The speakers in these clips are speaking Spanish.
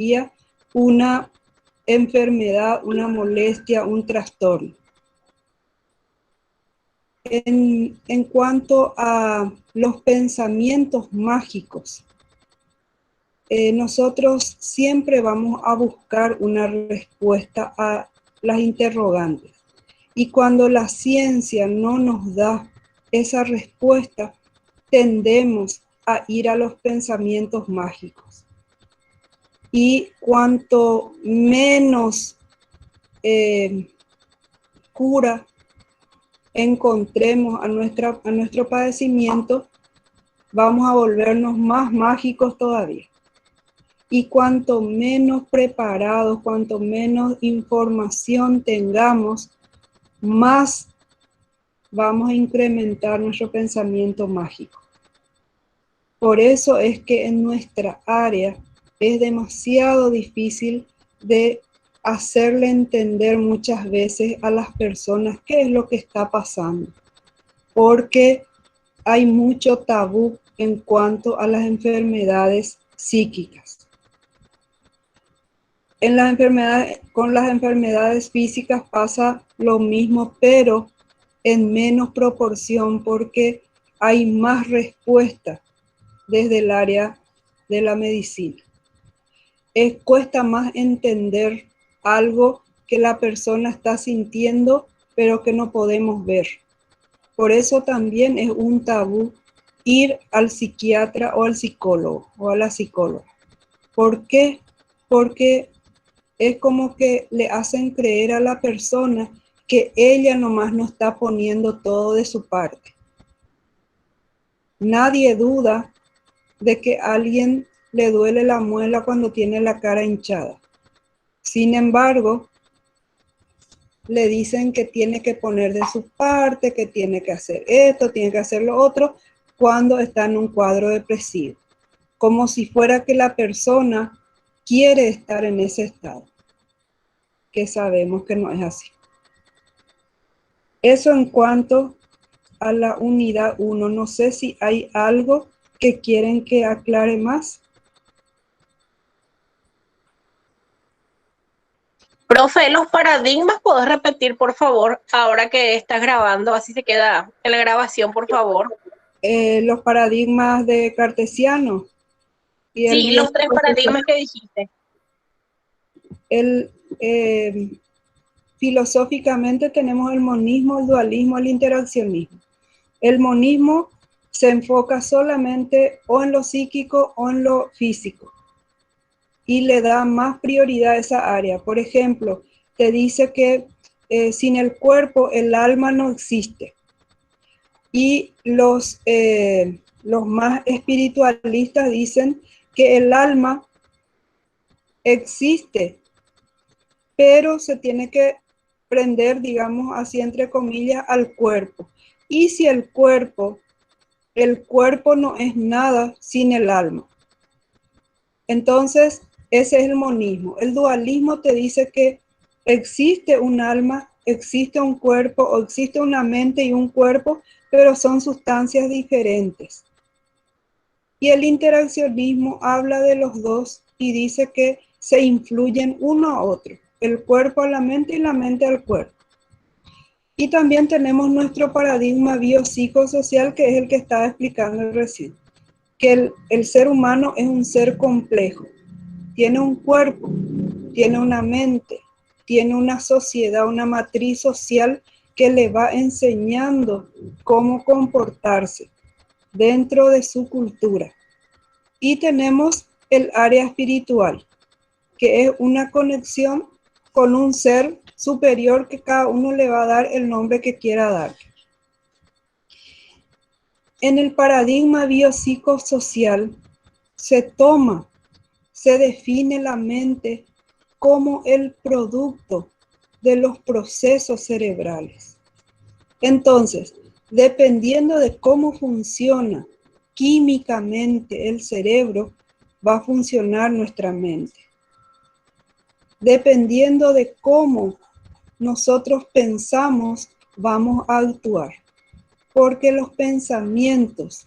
psicología una enfermedad, una molestia, un trastorno. En cuanto a los pensamientos mágicos, nosotros siempre vamos a buscar una respuesta a las interrogantes. Y cuando la ciencia no nos da esa respuesta, tendemos a ir a los pensamientos mágicos. Y cuanto menos cura encontremos a nuestro padecimiento, vamos a volvernos más mágicos todavía. Y cuanto menos preparados, cuanto menos información tengamos, más vamos a incrementar nuestro pensamiento mágico. Por eso es que en nuestra área es demasiado difícil de hacerle entender muchas veces a las personas qué es lo que está pasando, porque hay mucho tabú en cuanto a las enfermedades psíquicas. Con las enfermedades físicas pasa lo mismo, pero en menos proporción, porque hay más respuesta desde el área de la medicina. Cuesta más entender algo que la persona está sintiendo, pero que no podemos ver. Por eso también es un tabú ir al psiquiatra o al psicólogo o a la psicóloga. ¿Por qué? Porque es como que le hacen creer a la persona que ella nomás no está poniendo todo de su parte. Nadie duda de que a alguien le duele la muela cuando tiene la cara hinchada. Sin embargo, le dicen que tiene que poner de su parte, que tiene que hacer esto, tiene que hacer lo otro, cuando está en un cuadro depresivo. Como si fuera que la persona quiere estar en ese estado, que sabemos que no es así. Eso en cuanto a la unidad 1. No sé si hay algo que quieren que aclare más. Profe, los paradigmas, ¿puedes repetir, por favor, ahora que estás grabando? Así se queda en la grabación, por favor. Los paradigmas de Cartesiano y el Sí, los tres biopsicosocial. paradigmas que dijiste. Filosóficamente tenemos el monismo, el dualismo, el interaccionismo. El monismo se enfoca solamente o en lo psíquico o en lo físico y le da más prioridad a esa área. Por ejemplo, te dice que sin el cuerpo el alma no existe. Y los más espiritualistas dicen que el alma existe, pero se tiene que prender, digamos así entre comillas, al cuerpo. Y si el cuerpo no es nada sin el alma. Entonces, ese es el monismo. El dualismo te dice que existe un alma, existe un cuerpo, o existe una mente y un cuerpo, pero son sustancias diferentes. Y el interaccionismo habla de los dos y dice que se influyen uno a otro, el cuerpo a la mente y la mente al cuerpo. Y también tenemos nuestro paradigma biopsicosocial, que es el que estaba explicando recién, que el ser humano es un ser complejo, tiene un cuerpo, tiene una mente, tiene una sociedad, una matriz social que le va enseñando cómo comportarse dentro de su cultura. Y tenemos el área espiritual, que es una conexión con un ser superior que cada uno le va a dar el nombre que quiera dar. En el paradigma biopsicosocial se define la mente como el producto de los procesos cerebrales. Entonces, dependiendo de cómo funciona químicamente el cerebro, va a funcionar nuestra mente. Dependiendo de cómo nosotros pensamos, vamos a actuar. Porque los pensamientos,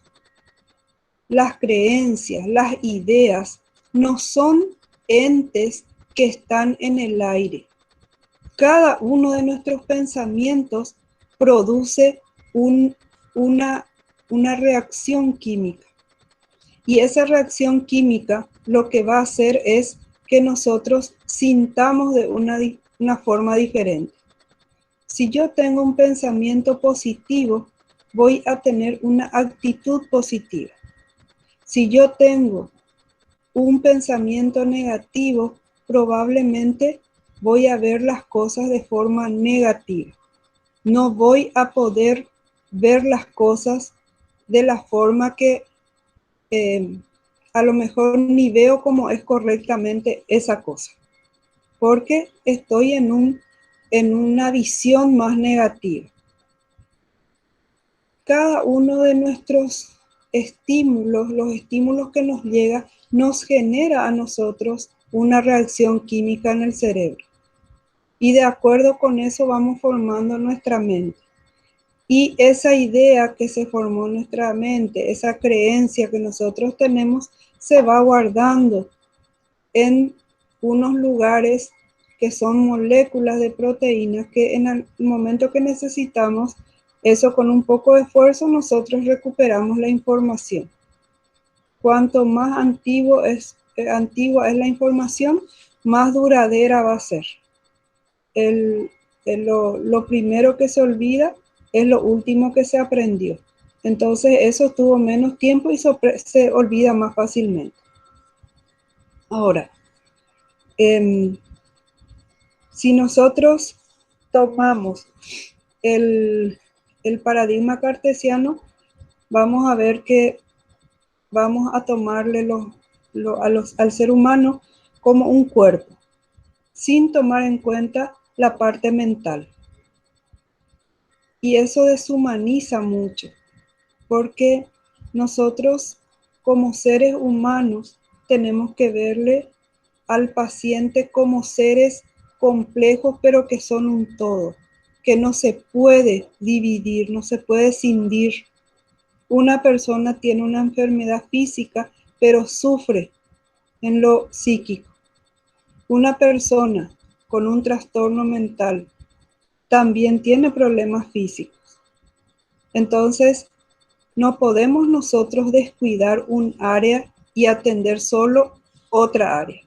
las creencias, las ideas, no son entes que están en el aire. Cada uno de nuestros pensamientos produce una reacción química. Y esa reacción química lo que va a hacer es que nosotros sintamos de una forma diferente. Si yo tengo un pensamiento positivo, voy a tener una actitud positiva. Si yo tengo un pensamiento negativo, probablemente voy a ver las cosas de forma negativa. No voy a poder ver las cosas de la forma que a lo mejor ni veo como es correctamente esa cosa, porque estoy en una visión más negativa. Cada uno de nuestros estímulos, los estímulos que nos llegan, nos genera a nosotros una reacción química en el cerebro. Y de acuerdo con eso vamos formando nuestra mente. Y esa idea que se formó en nuestra mente, esa creencia que nosotros tenemos, se va guardando en unos lugares que son moléculas de proteínas que en el momento que necesitamos, eso con un poco de esfuerzo, nosotros recuperamos la información. Cuanto más antigua es la información, más duradera va a ser. Lo primero que se olvida es lo último que se aprendió. Entonces eso tuvo menos tiempo y se olvida más fácilmente. Ahora, si nosotros tomamos el paradigma cartesiano, vamos a ver que vamos a tomarle al ser humano como un cuerpo, sin tomar en cuenta la parte mental. Y eso deshumaniza mucho, porque nosotros como seres humanos tenemos que verle al paciente como seres complejos, pero que son un todo, que no se puede dividir, no se puede escindir. Una persona tiene una enfermedad física, pero sufre en lo psíquico. Una persona con un trastorno mental también tiene problemas físicos. Entonces, no podemos nosotros descuidar un área y atender solo otra área.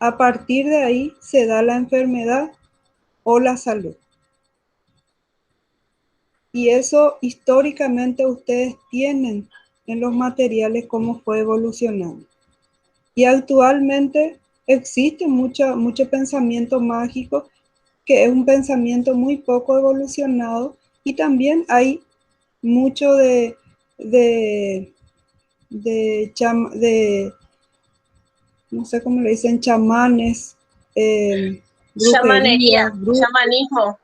A partir de ahí se da la enfermedad o la salud. Y eso históricamente ustedes tienen en los materiales cómo fue evolucionando. Y actualmente existe mucho pensamiento mágico, que es un pensamiento muy poco evolucionado, y también hay mucho de no sé cómo le dicen, chamanes, Chamanería, brujería, chamanismo.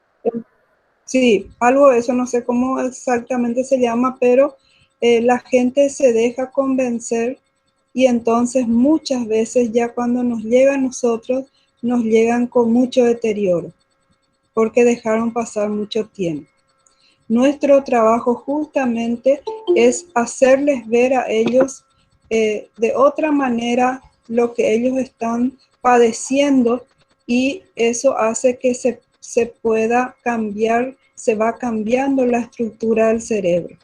Sí, algo de eso, no sé cómo exactamente se llama, pero la gente se deja convencer y entonces muchas veces ya cuando nos llega a nosotros, nos llegan con mucho deterioro, porque dejaron pasar mucho tiempo. Nuestro trabajo justamente es hacerles ver a ellos de otra manera lo que ellos están padeciendo, y eso hace que se pueda cambiar, se va cambiando la estructura del cerebro,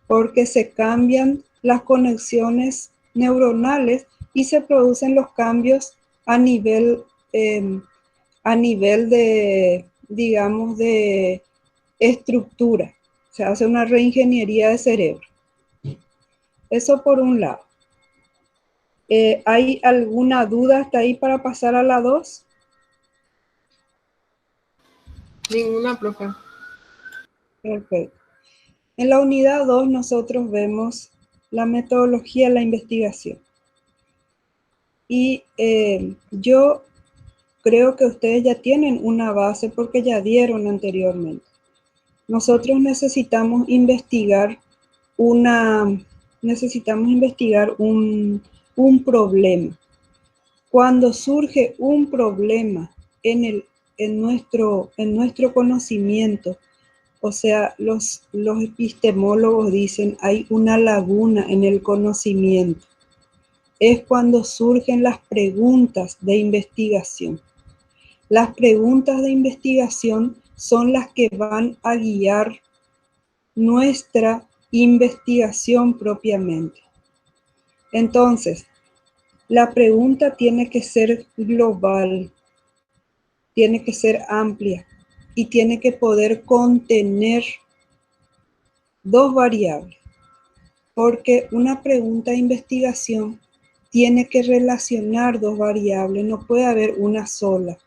porque se cambian las conexiones neuronales y se producen los cambios a nivel de, digamos, de estructura. Se hace una reingeniería de cerebro. Eso por un lado. ¿Hay alguna duda hasta ahí para pasar a la 2? Ninguna, profe. Perfecto. En la unidad 2 nosotros vemos la metodología de la investigación. Y yo creo que ustedes ya tienen una base porque ya dieron anteriormente. Nosotros necesitamos investigar un problema. Cuando surge un problema en nuestro conocimiento, o sea, los epistemólogos dicen hay una laguna en el conocimiento. es cuando surgen las preguntas de investigación. Las preguntas de investigación son las que van a guiar nuestra investigación propiamente. Entonces, la pregunta tiene que ser global, tiene que ser amplia y tiene que poder contener dos variables, porque una pregunta de investigación tiene que relacionar dos variables, no puede haber una sola.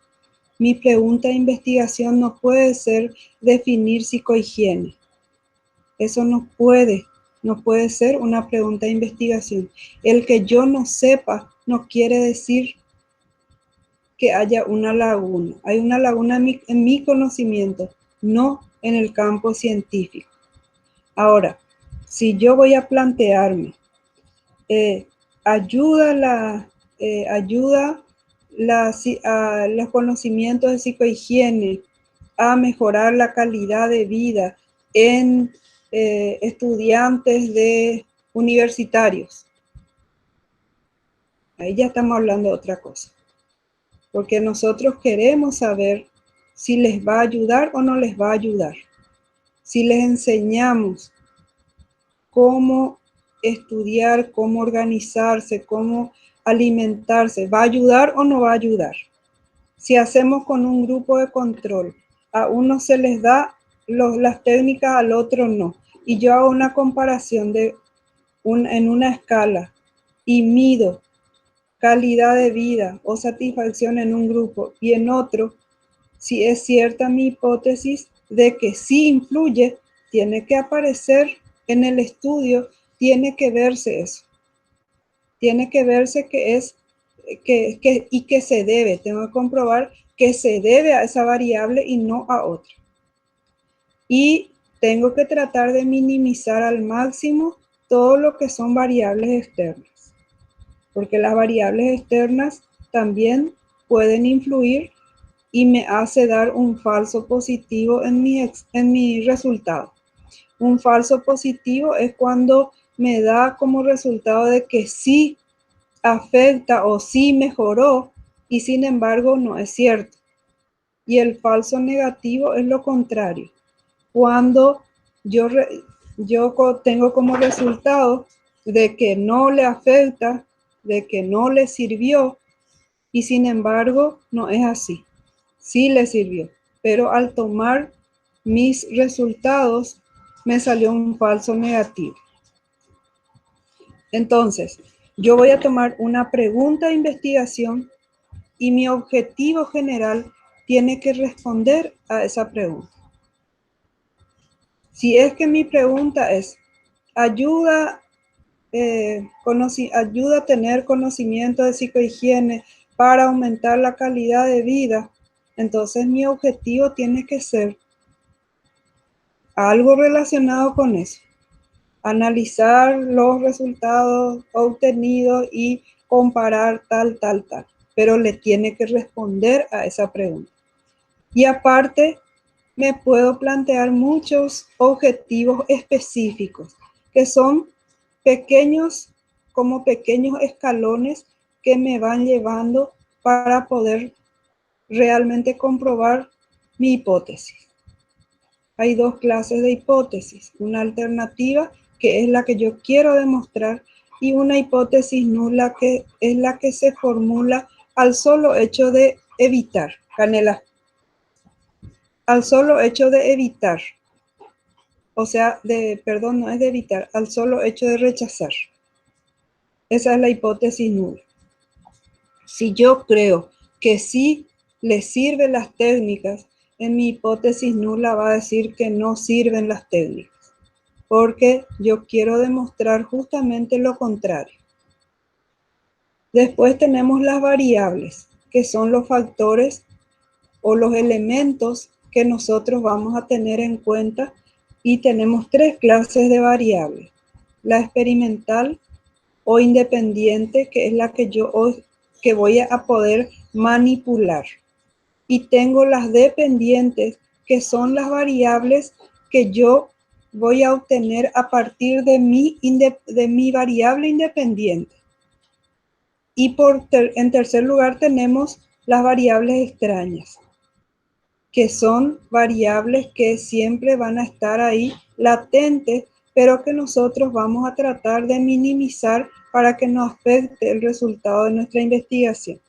Mi pregunta de investigación no puede ser definir psicohigiene. Eso no puede ser una pregunta de investigación. El que yo no sepa no quiere decir que haya una laguna. Hay una laguna en mi conocimiento, no en el campo científico. Ahora, si yo voy a plantearme, ayuda los conocimientos de psicohigiene a mejorar la calidad de vida en estudiantes universitarios. Ahí ya estamos hablando de otra cosa. Porque nosotros queremos saber si les va a ayudar o no les va a ayudar. Si les enseñamos cómo estudiar, cómo organizarse, cómo alimentarse, ¿va a ayudar o no va a ayudar? Si hacemos con un grupo de control, a uno se les da las técnicas, al otro no. Y yo hago una comparación en una escala y mido calidad de vida o satisfacción en un grupo y en otro, si es cierta mi hipótesis de que sí influye, tiene que aparecer en el estudio, tiene que verse eso. Tiene que verse y que se debe. Tengo que comprobar que se debe a esa variable y no a otra. Y tengo que tratar de minimizar al máximo todo lo que son variables externas. Porque las variables externas también pueden influir y me hace dar un falso positivo en mi resultado. Un falso positivo es cuando me da como resultado de que sí afecta o sí mejoró y sin embargo no es cierto. Y el falso negativo es lo contrario. Cuando yo tengo como resultado de que no le afecta, de que no le sirvió y sin embargo no es así. Sí le sirvió, pero al tomar mis resultados me salió un falso negativo. Entonces, yo voy a tomar una pregunta de investigación y mi objetivo general tiene que responder a esa pregunta. Si es que mi pregunta es, ayuda a tener conocimiento de psicohigiene para aumentar la calidad de vida, entonces mi objetivo tiene que ser algo relacionado con eso. Analizar los resultados obtenidos y comparar tal. Pero le tiene que responder a esa pregunta. Y aparte, me puedo plantear muchos objetivos específicos que son pequeños escalones que me van llevando para poder realmente comprobar mi hipótesis. Hay dos clases de hipótesis, una alternativa que es la que yo quiero demostrar y una hipótesis nula que es la que se formula al solo hecho de evitar, Canela, al solo hecho de evitar, o sea, no es de evitar, al solo hecho de rechazar. Esa es la hipótesis nula. Si yo creo que sí le sirven las técnicas, en mi hipótesis nula va a decir que no sirven las técnicas, porque yo quiero demostrar justamente lo contrario. Después tenemos las variables, que son los factores o los elementos que nosotros vamos a tener en cuenta, y tenemos tres clases de variables. La experimental o independiente, que es la que voy a poder manipular. Y tengo las dependientes, que son las variables que yo voy a obtener a partir de mi variable independiente. Y en tercer lugar tenemos las variables extrañas, que son variables que siempre van a estar ahí latentes, pero que nosotros vamos a tratar de minimizar para que no afecte el resultado de nuestra investigación.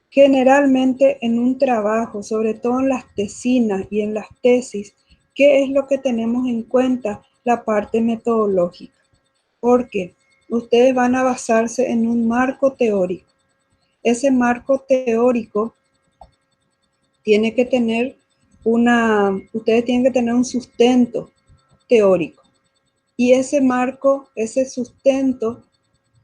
Generalmente en un trabajo, sobre todo en las tesinas y en las tesis, ¿qué es lo que tenemos en cuenta? La parte metodológica. Porque ustedes van a basarse en un marco teórico. Ese marco teórico tiene que tener ustedes tienen que tener un sustento teórico. Y ese marco, ese sustento,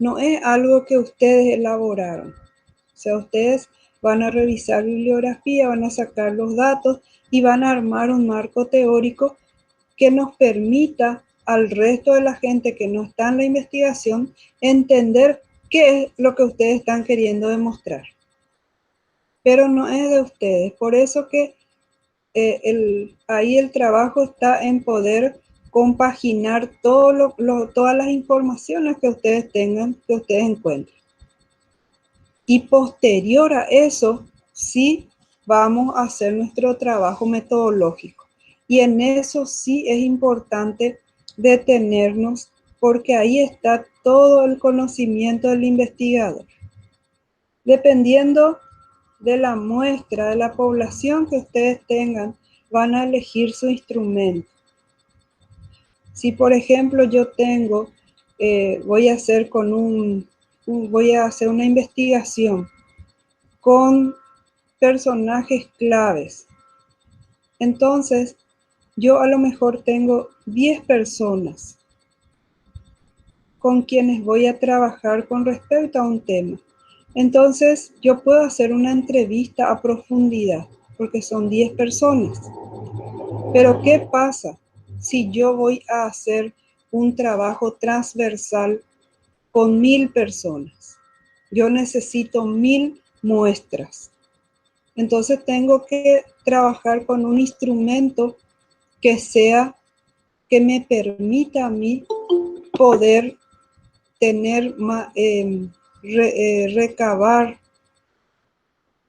no es algo que ustedes elaboraron. O sea, ustedes van a revisar bibliografía, van a sacar los datos y van a armar un marco teórico que nos permita al resto de la gente que no está en la investigación entender qué es lo que ustedes están queriendo demostrar. Pero no es de ustedes. Por eso que ahí el trabajo está en poder compaginar todas las informaciones que ustedes tengan, que ustedes encuentren. Y posterior a eso, sí vamos a hacer nuestro trabajo metodológico. Y en eso sí es importante detenernos, porque ahí está todo el conocimiento del investigador. Dependiendo de la muestra, de la población que ustedes tengan, van a elegir su instrumento. Si, por ejemplo, yo tengo, voy a hacer una investigación con personajes claves. Entonces, yo a lo mejor tengo 10 personas con quienes voy a trabajar con respecto a un tema. Entonces, yo puedo hacer una entrevista a profundidad, porque son 10 personas. Pero, ¿qué pasa si yo voy a hacer un trabajo transversal con 1000 personas? Yo necesito 1000 muestras. Entonces tengo que trabajar con un instrumento que me permita a mí poder tener recabar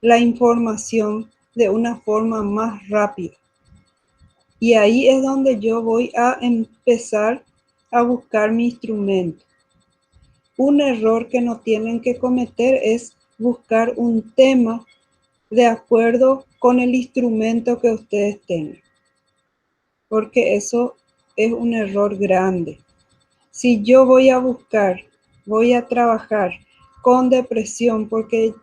la información de una forma más rápida. Y ahí es donde yo voy a empezar a buscar mi instrumento. Un error que no tienen que cometer es buscar un tema de acuerdo con el instrumento que ustedes tengan, porque eso es un error grande. Si yo voy a trabajar con depresión porque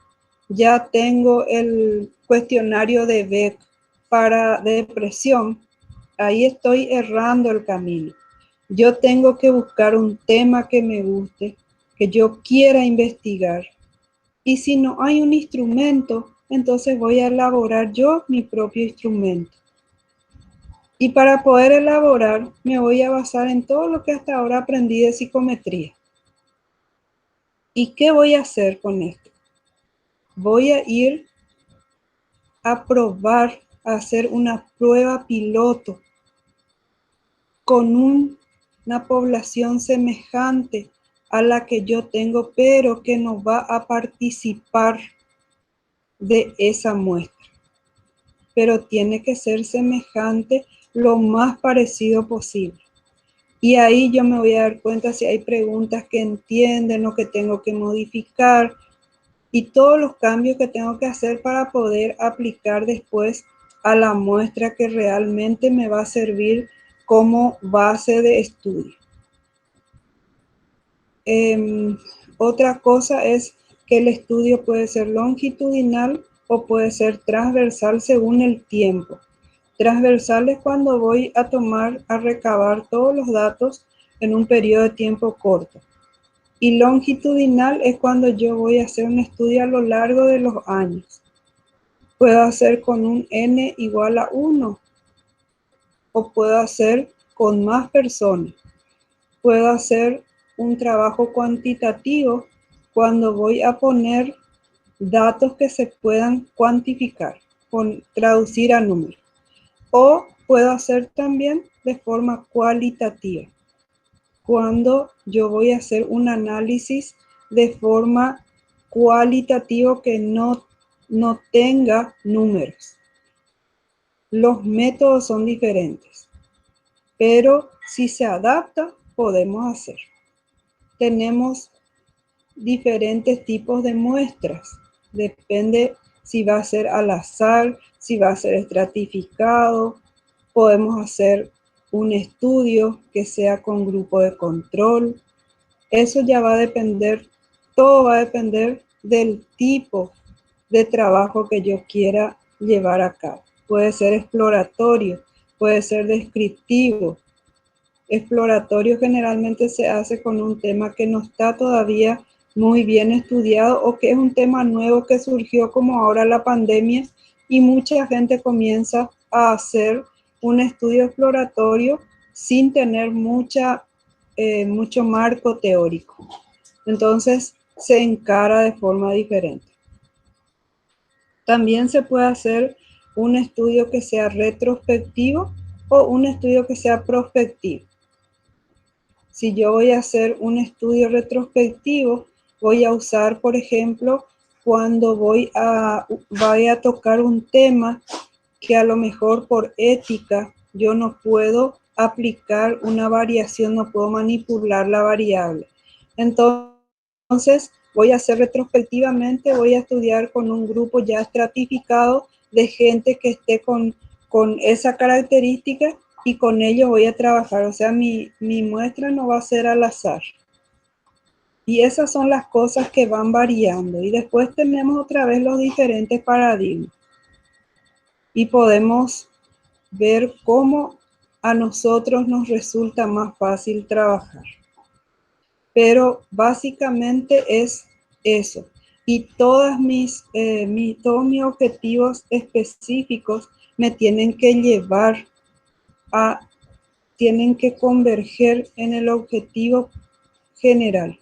ya tengo el cuestionario de Beck para depresión, ahí estoy errando el camino. Yo tengo que buscar un tema que me guste, que yo quiera investigar. Y si no hay un instrumento, entonces voy a elaborar yo mi propio instrumento. Y para poder elaborar, me voy a basar en todo lo que hasta ahora aprendí de psicometría. ¿Y qué voy a hacer con esto? Voy a ir a probar, a hacer una prueba piloto con una población semejante a la que yo tengo, pero que no va a participar de esa muestra. Pero tiene que ser semejante lo más parecido posible. Y ahí yo me voy a dar cuenta si hay preguntas que entienden o que tengo que modificar y todos los cambios que tengo que hacer para poder aplicar después a la muestra que realmente me va a servir como base de estudio. Otra cosa es que el estudio puede ser longitudinal o puede ser transversal según el tiempo. Transversal es cuando voy a recabar todos los datos en un periodo de tiempo corto. Y longitudinal es cuando yo voy a hacer un estudio a lo largo de los años. Puedo hacer con un N igual a 1 o puedo hacer con más personas. Puedo hacer un trabajo cuantitativo cuando voy a poner datos que se puedan cuantificar, traducir a números. O puedo hacer también de forma cualitativa, cuando yo voy a hacer un análisis de forma cualitativa que no tenga números. Los métodos son diferentes, pero si se adapta, podemos hacer. Tenemos diferentes tipos de muestras. Depende si va a ser al azar, si va a ser estratificado. Podemos hacer un estudio que sea con grupo de control. Eso ya va a depender, todo va a depender del tipo de trabajo que yo quiera llevar a cabo. Puede ser exploratorio, puede ser descriptivo. Exploratorio generalmente se hace con un tema que no está todavía muy bien estudiado o que es un tema nuevo que surgió como ahora la pandemia y mucha gente comienza a hacer un estudio exploratorio sin tener mucho marco teórico. Entonces se encara de forma diferente. También se puede hacer un estudio que sea retrospectivo o un estudio que sea prospectivo. Si yo voy a hacer un estudio retrospectivo, voy a usar, por ejemplo, cuando voy a tocar un tema que a lo mejor por ética yo no puedo aplicar una variación, no puedo manipular la variable. Entonces, voy a hacer retrospectivamente, voy a estudiar con un grupo ya estratificado de gente que esté con esa característica y con ellos voy a trabajar. O sea, mi muestra no va a ser al azar. Y esas son las cosas que van variando. Y después tenemos otra vez los diferentes paradigmas. Y podemos ver cómo a nosotros nos resulta más fácil trabajar. Pero básicamente es eso. Y todos mis objetivos específicos me tienen que llevar tienen que converger en el objetivo general.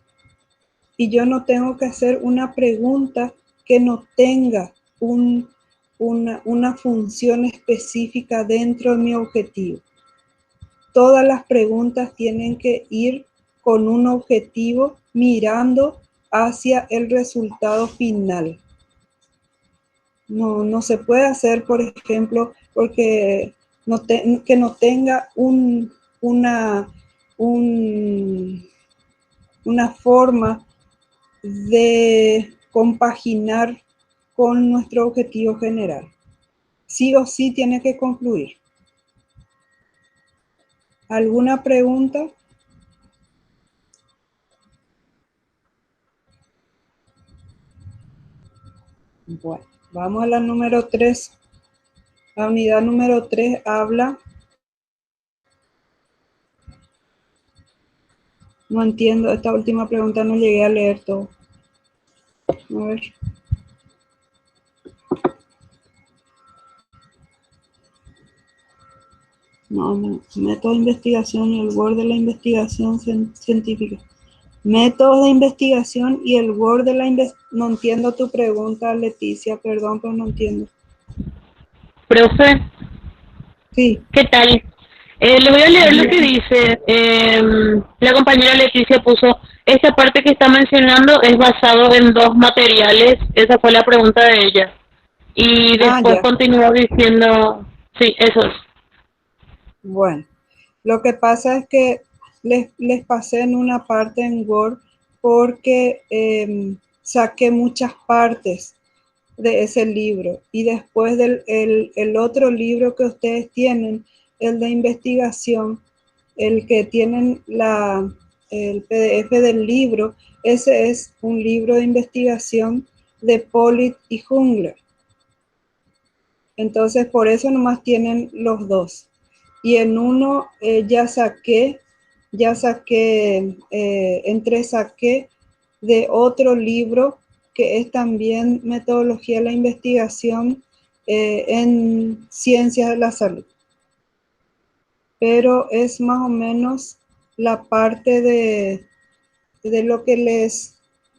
Y yo no tengo que hacer una pregunta que no tenga una función específica dentro de mi objetivo. Todas las preguntas tienen que ir con un objetivo mirando hacia el resultado final. No se puede hacer, por ejemplo, porque que no tenga una forma de compaginar con nuestro objetivo general. Sí o sí tiene que concluir. ¿Alguna pregunta? Bueno, vamos a la número 3. La unidad número 3 habla. No entiendo, esta última pregunta no llegué a leer todo. A ver. No, método de investigación y el Word de la investigación científica. Métodos de investigación y el Word de la investigación. No entiendo tu pregunta, Leticia, perdón, pero no entiendo. Profe, Sí. ¿qué tal? Le voy a leer lo que dice. La compañera Leticia puso, esta parte que está mencionando es basado en dos materiales, esa fue la pregunta de ella. Y después Ya. continuó diciendo, sí, esos. Bueno, lo que pasa es que les pasé en una parte en Word porque saqué muchas partes de ese libro y después del el otro libro que ustedes tienen, el de investigación, el que tienen el PDF del libro, ese es un libro de investigación de Pollitt y Jungler. Entonces, por eso nomás tienen los dos. Y en uno ya saqué de otro libro que es también metodología de la investigación en ciencias de la salud. Pero es más o menos la parte de lo que les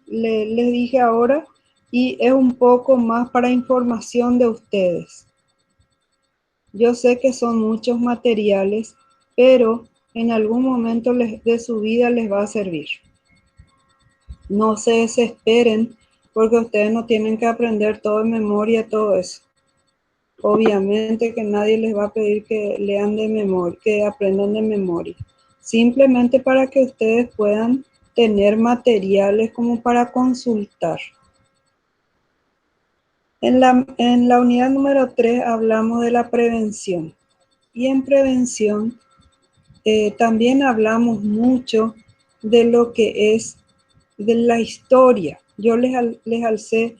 dije ahora y es un poco más para información de ustedes. Yo sé que son muchos materiales, pero en algún momento de su vida les va a servir. No se desesperen porque ustedes no tienen que aprender todo en memoria, todo eso. Obviamente que nadie les va a pedir que lean de memoria, que aprendan de memoria. Simplemente para que ustedes puedan tener materiales como para consultar. En la unidad número 3 hablamos de la prevención. Y en prevención también hablamos mucho de lo que es de la historia. Yo les alcé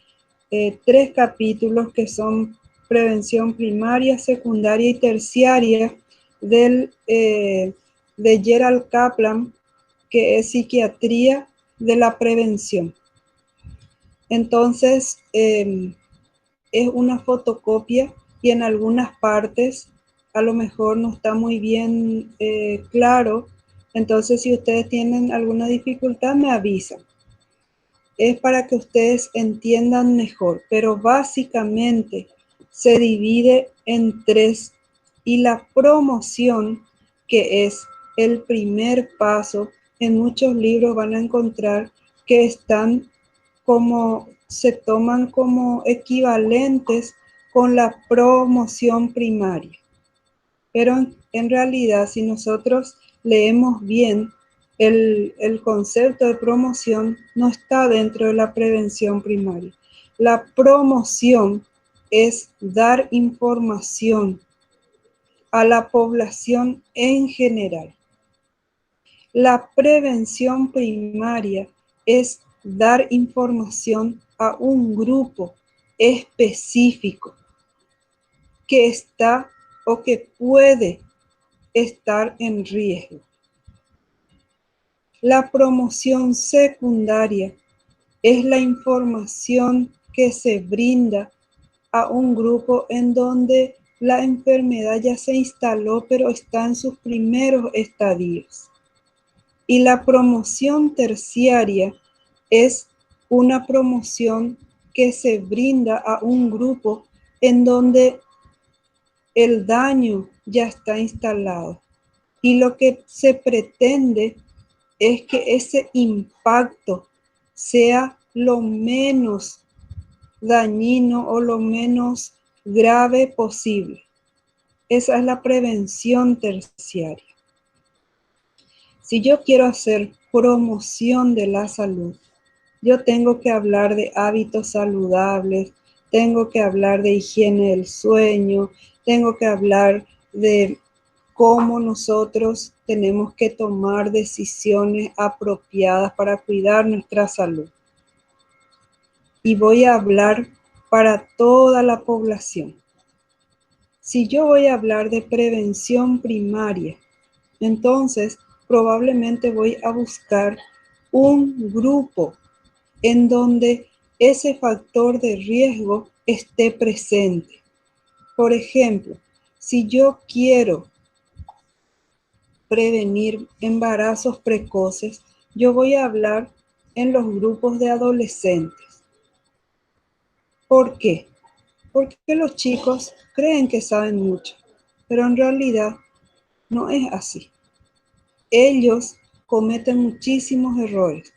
3 capítulos que son prevención primaria, secundaria y terciaria de Gerald Kaplan, que es psiquiatría de la prevención. Entonces, es una fotocopia y en algunas partes a lo mejor no está muy bien claro. Entonces, si ustedes tienen alguna dificultad, me avisan. Es para que ustedes entiendan mejor, pero básicamente se divide en 3 y la promoción, que es el primer paso, en muchos libros van a encontrar que están como, se toman como equivalentes con la promoción primaria. Pero en realidad, si nosotros leemos bien, el concepto de promoción no está dentro de la prevención primaria. La promoción es dar información a la población en general. La prevención primaria es dar información a un grupo específico que está o que puede estar en riesgo. La promoción secundaria es la información que se brinda a un grupo en donde la enfermedad ya se instaló, pero está en sus primeros estadios. Y la promoción terciaria es una promoción que se brinda a un grupo en donde el daño ya está instalado. Y lo que se pretende es que ese impacto sea lo menos dañino o lo menos grave posible. Esa es la prevención terciaria. Si yo quiero hacer promoción de la salud, yo tengo que hablar de hábitos saludables, tengo que hablar de higiene del sueño, tengo que hablar de cómo nosotros tenemos que tomar decisiones apropiadas para cuidar nuestra salud. Y voy a hablar para toda la población. Si yo voy a hablar de prevención primaria, entonces probablemente voy a buscar un grupo en donde ese factor de riesgo esté presente. Por ejemplo, si yo quiero prevenir embarazos precoces, yo voy a hablar en los grupos de adolescentes. ¿Por qué? Porque los chicos creen que saben mucho, pero en realidad no es así. Ellos cometen muchísimos errores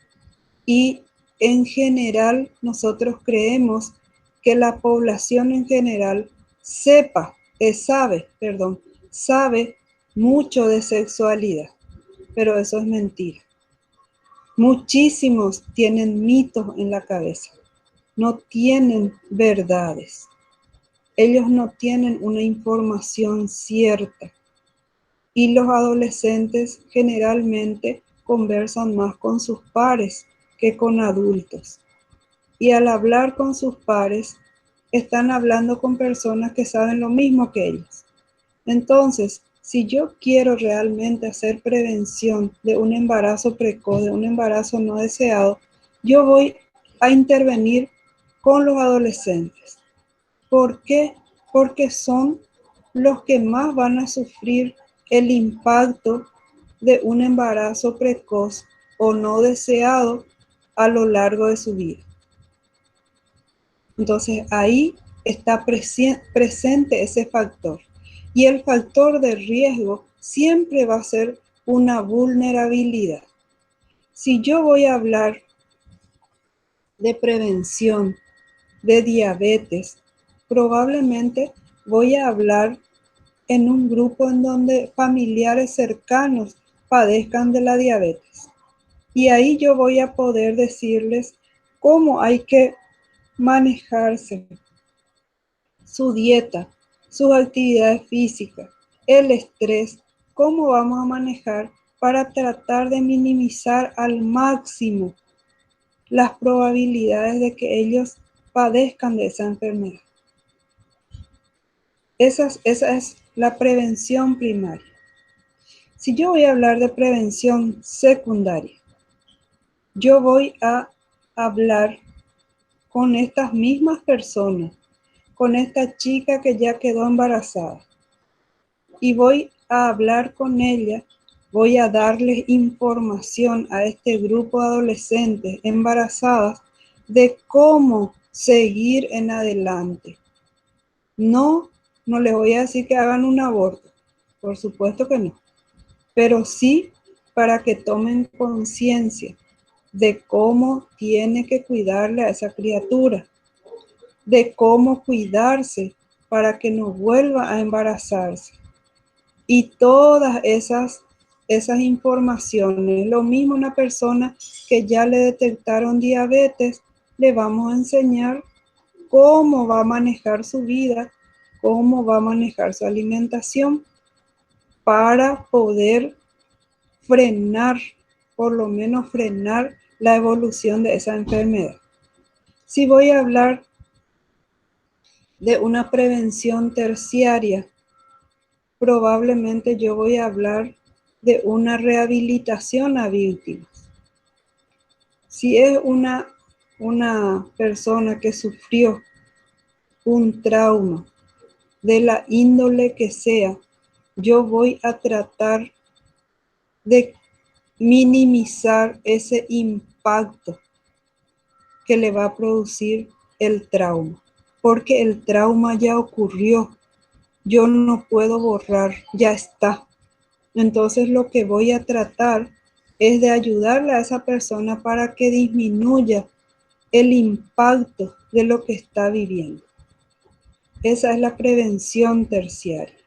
y en general nosotros creemos que la población en general sabe mucho de sexualidad, pero eso es mentira. Muchísimos tienen mitos en la cabeza, no tienen verdades. Ellos no tienen una información cierta. Y los adolescentes generalmente conversan más con sus pares que con adultos. Y al hablar con sus pares, están hablando con personas que saben lo mismo que ellos. Entonces, si yo quiero realmente hacer prevención de un embarazo precoz, de un embarazo no deseado, yo voy a intervenir con los adolescentes. ¿Por qué? Porque son los que más van a sufrir el impacto de un embarazo precoz o no deseado a lo largo de su vida. Entonces ahí está presente ese factor. Y el factor de riesgo siempre va a ser una vulnerabilidad. Si yo voy a hablar de prevención de diabetes, probablemente voy a hablar en un grupo en donde familiares cercanos padezcan de la diabetes. Y ahí yo voy a poder decirles cómo hay que manejarse su dieta, sus actividades físicas, el estrés, cómo vamos a manejar para tratar de minimizar al máximo las probabilidades de que ellos padezcan de esa enfermedad. Esa es la prevención primaria. Si yo voy a hablar de prevención secundaria, yo voy a hablar con estas mismas personas, con esta chica que ya quedó embarazada, y voy a hablar con ella, voy a darles información a este grupo de adolescentes embarazadas de cómo seguir en adelante. No les voy a decir que hagan un aborto, por supuesto que no, pero sí para que tomen conciencia de cómo tiene que cuidarle a esa criatura, de cómo cuidarse para que no vuelva a embarazarse. Y todas esas informaciones, lo mismo una persona que ya le detectaron diabetes, le vamos a enseñar cómo va a manejar su vida, cómo va a manejar su alimentación para poder frenar, por lo menos frenar la evolución de esa enfermedad. Si voy a hablar de una prevención terciaria, probablemente yo voy a hablar de una rehabilitación a víctimas. Si es una persona que sufrió un trauma de la índole que sea, yo voy a tratar de minimizar ese impacto que le va a producir el trauma, porque el trauma ya ocurrió, yo no puedo borrar, ya está. Entonces lo que voy a tratar es de ayudarle a esa persona para que disminuya el impacto de lo que está viviendo. Esa es la prevención terciaria.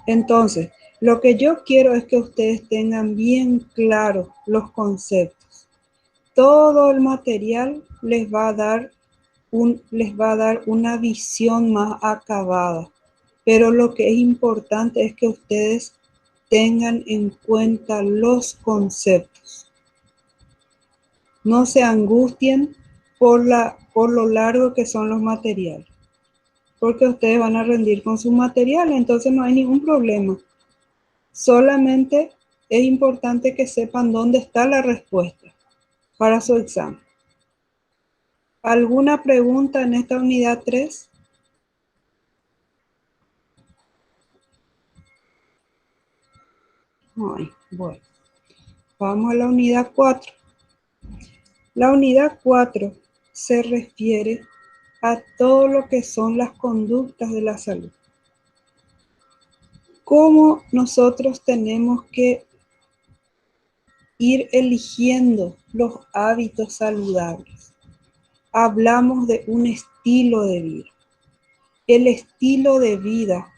Entonces, lo que yo quiero es que ustedes tengan bien claros los conceptos. Todo el material les va a dar una visión más acabada. Pero lo que es importante es que ustedes tengan en cuenta los conceptos. No se angustien por lo largo que son los materiales, porque ustedes van a rendir con su material, entonces no hay ningún problema. Solamente es importante que sepan dónde está la respuesta para su examen. ¿Alguna pregunta en esta unidad 3? Bueno, vamos a la unidad 4. La unidad 4 se refiere a todo lo que son las conductas de la salud. Cómo nosotros tenemos que ir eligiendo los hábitos saludables. Hablamos de un estilo de vida. El estilo de vida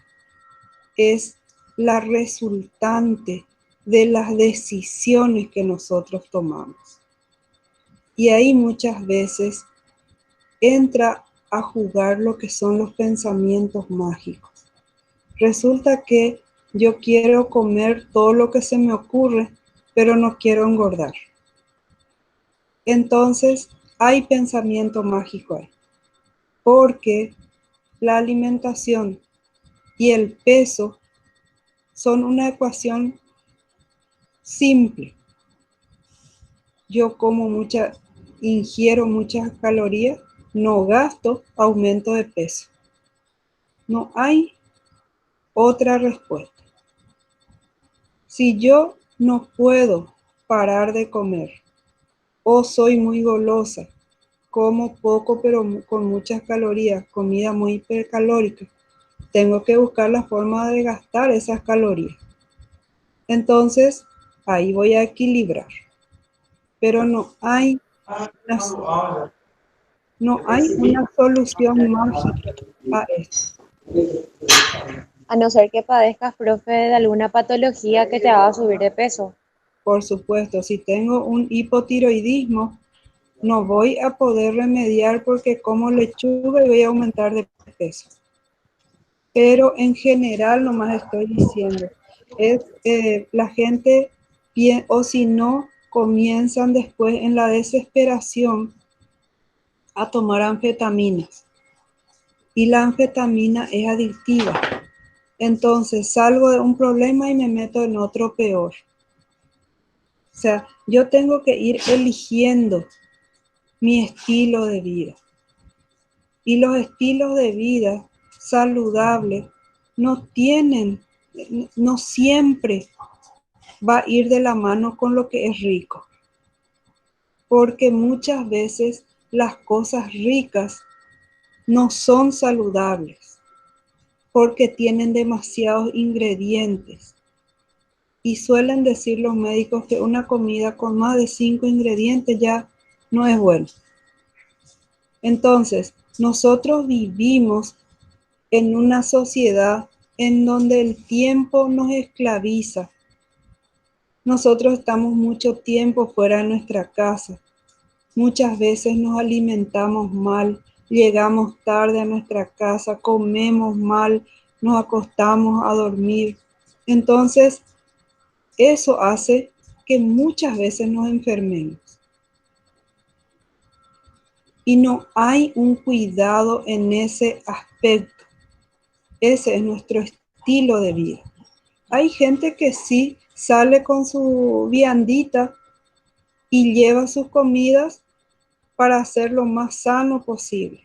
es la resultante de las decisiones que nosotros tomamos. Y ahí muchas veces entra a jugar lo que son los pensamientos mágicos. Resulta que yo quiero comer todo lo que se me ocurre, pero no quiero engordar. Entonces, hay pensamiento mágico ahí, porque la alimentación y el peso son una ecuación simple. Yo ingiero muchas calorías, no gasto, aumento de peso. No hay otra respuesta. Si yo no puedo parar de comer o soy muy golosa, como poco pero con muchas calorías, comida muy hipercalórica, tengo que buscar la forma de gastar esas calorías. Entonces, ahí voy a equilibrar. Pero no hay No hay una solución mágica a esto. A no ser que padezcas, profe, de alguna patología que te haga subir de peso. Por supuesto, si tengo un hipotiroidismo, no voy a poder remediar porque como lechuga y voy a aumentar de peso. Pero en general, nomás estoy diciendo, es la gente, o si no, comienzan después en la desesperación a tomar anfetaminas. Y la anfetamina es adictiva. Entonces salgo de un problema y me meto en otro peor. O sea, yo tengo que ir eligiendo mi estilo de vida. Y los estilos de vida saludables no siempre va a ir de la mano con lo que es rico. Porque muchas veces las cosas ricas no son saludables. Porque tienen demasiados ingredientes. Y suelen decir los médicos que una comida con más de 5 ingredientes ya no es buena. Entonces, nosotros vivimos en una sociedad en donde el tiempo nos esclaviza. Nosotros estamos mucho tiempo fuera de nuestra casa. Muchas veces nos alimentamos mal, llegamos tarde a nuestra casa, comemos mal, nos acostamos a dormir. Entonces, eso hace que muchas veces nos enfermemos. Y no hay un cuidado en ese aspecto. Ese es nuestro estilo de vida. Hay gente que sí sale con su viandita y lleva sus comidas para hacer lo más sano posible.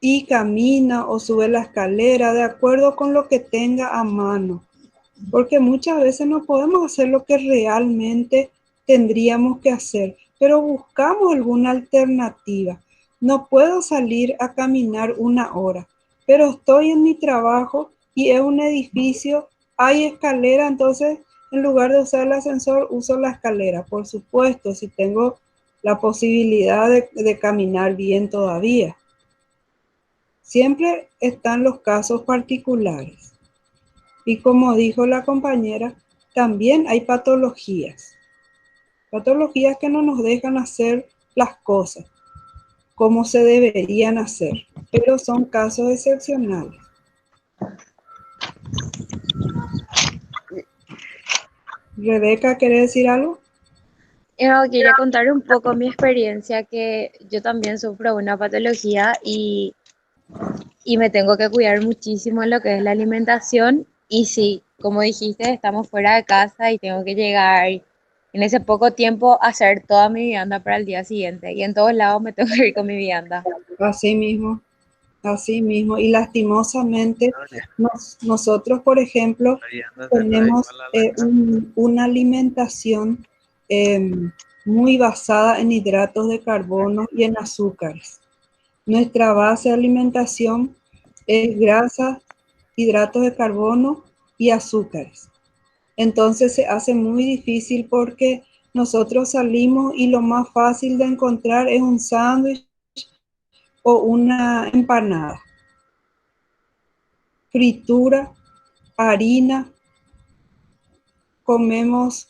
Y camina o sube la escalera de acuerdo con lo que tenga a mano. Porque muchas veces no podemos hacer lo que realmente tendríamos que hacer, pero buscamos alguna alternativa. No puedo salir a caminar 1 hora, pero estoy en mi trabajo y es un edificio, hay escalera, entonces en lugar de usar el ascensor, uso la escalera. Por supuesto, si tengo la posibilidad de caminar bien todavía. Siempre están los casos particulares. Y como dijo la compañera, también hay patologías. Patologías que no nos dejan hacer las cosas como se deberían hacer, pero son casos excepcionales. Rebeca, ¿quiere decir algo? Quería contar un poco mi experiencia, que yo también sufro una patología y me tengo que cuidar muchísimo en lo que es la alimentación. Y sí, como dijiste, estamos fuera de casa y tengo que llegar en ese poco tiempo a hacer toda mi vianda para el día siguiente. Y en todos lados me tengo que ir con mi vianda. Así mismo, así mismo. Y lastimosamente, nosotros, por ejemplo, tenemos una alimentación muy basada en hidratos de carbono y en azúcares. Nuestra base de alimentación es grasa, hidratos de carbono y azúcares. Entonces se hace muy difícil porque nosotros salimos y lo más fácil de encontrar es un sándwich o una empanada. Fritura, harina, comemos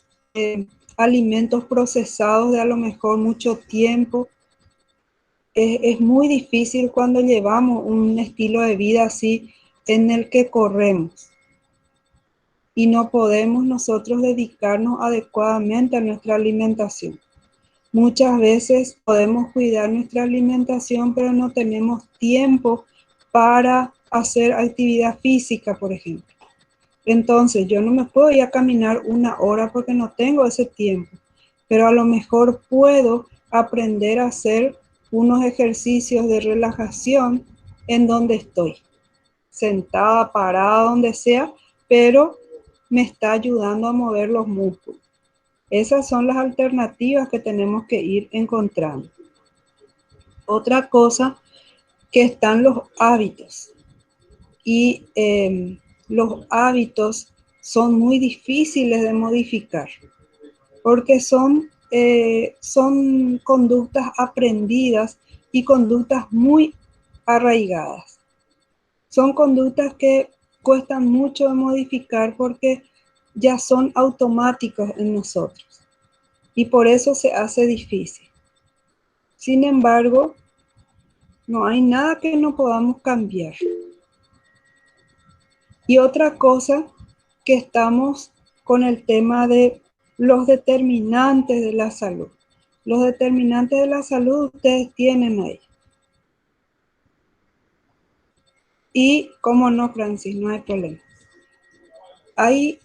alimentos procesados de a lo mejor mucho tiempo. Es muy difícil cuando llevamos un estilo de vida así en el que corremos y no podemos nosotros dedicarnos adecuadamente a nuestra alimentación. Muchas veces podemos cuidar nuestra alimentación, pero no tenemos tiempo para hacer actividad física, por ejemplo. Entonces, yo no me puedo ir a caminar 1 hora porque no tengo ese tiempo, pero a lo mejor puedo aprender a hacer unos ejercicios de relajación en donde estoy, sentada, parada, donde sea, pero me está ayudando a mover los músculos. Esas son las alternativas que tenemos que ir encontrando. Otra cosa que están los hábitos. Y los hábitos son muy difíciles de modificar porque son son conductas aprendidas y conductas muy arraigadas. Son conductas que cuestan mucho de modificar porque ya son automáticos en nosotros y por eso se hace difícil. Sin embargo, no hay nada que no podamos cambiar. Y otra cosa que estamos con el tema de los determinantes de la salud. Los determinantes de la salud ustedes tienen ahí. Y, cómo no, Francis, no hay problema. Hay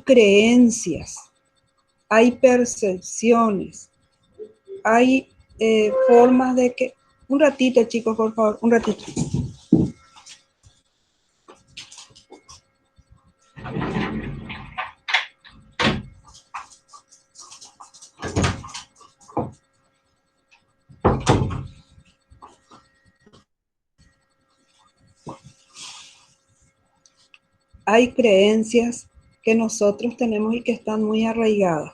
creencias, hay percepciones, hay formas de que... Un ratito, chicos, por favor, un ratito. Hay creencias que nosotros tenemos y que están muy arraigadas.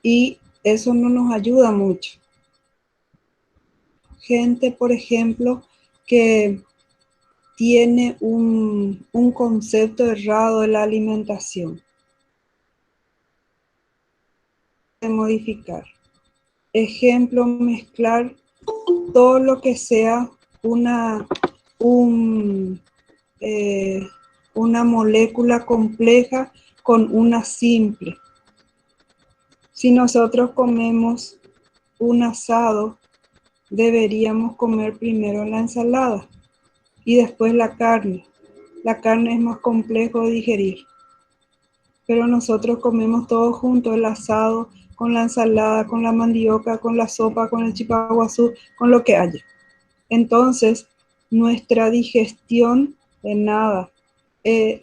Y eso no nos ayuda mucho. Gente, por ejemplo, que tiene un concepto errado de la alimentación. De modificar. Ejemplo, mezclar todo lo que sea una molécula compleja con una simple. Si nosotros comemos un asado, deberíamos comer primero la ensalada y después la carne. La carne es más complejo de digerir. Pero nosotros comemos todo junto, el asado, con la ensalada, con la mandioca, con la sopa, con el chipaguazú, con lo que haya. Entonces, nuestra digestión de nada,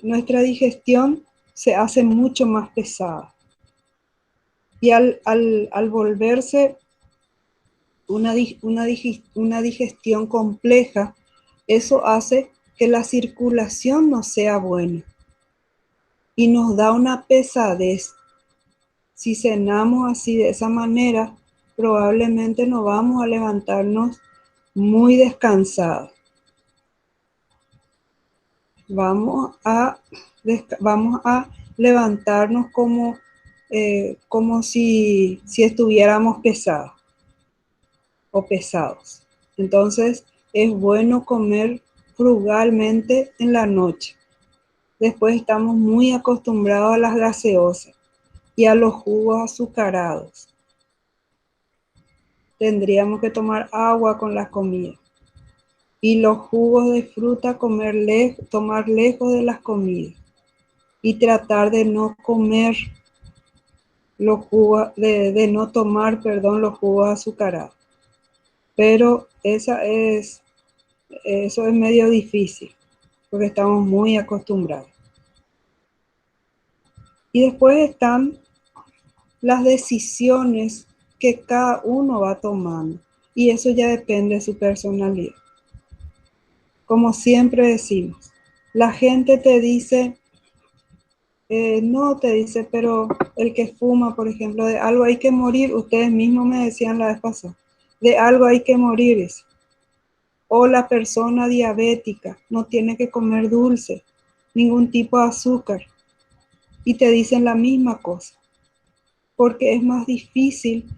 nuestra digestión se hace mucho más pesada. Y al volverse una digestión compleja, eso hace que la circulación no sea buena. Y nos da una pesadez. Si cenamos así de esa manera, probablemente no vamos a levantarnos muy descansados. Vamos a levantarnos como si estuviéramos pesados o pesados. Entonces, es bueno comer frugalmente en la noche. Después estamos muy acostumbrados a las gaseosas y a los jugos azucarados. Tendríamos que tomar agua con las comidas. Y los jugos de fruta tomar lejos de las comidas. Y tratar de no comer los jugos, de no tomar, los jugos azucarados. Pero eso es medio difícil, porque estamos muy acostumbrados. Y después están las decisiones que cada uno va tomando. Y eso ya depende de su personalidad. Como siempre decimos, la gente te dice, no te dice, pero el que fuma, por ejemplo, de algo hay que morir. Ustedes mismos me decían la vez pasada, de algo hay que morir. O la persona diabética no tiene que comer dulce, ningún tipo de azúcar. Y te dicen la misma cosa, porque es más difícil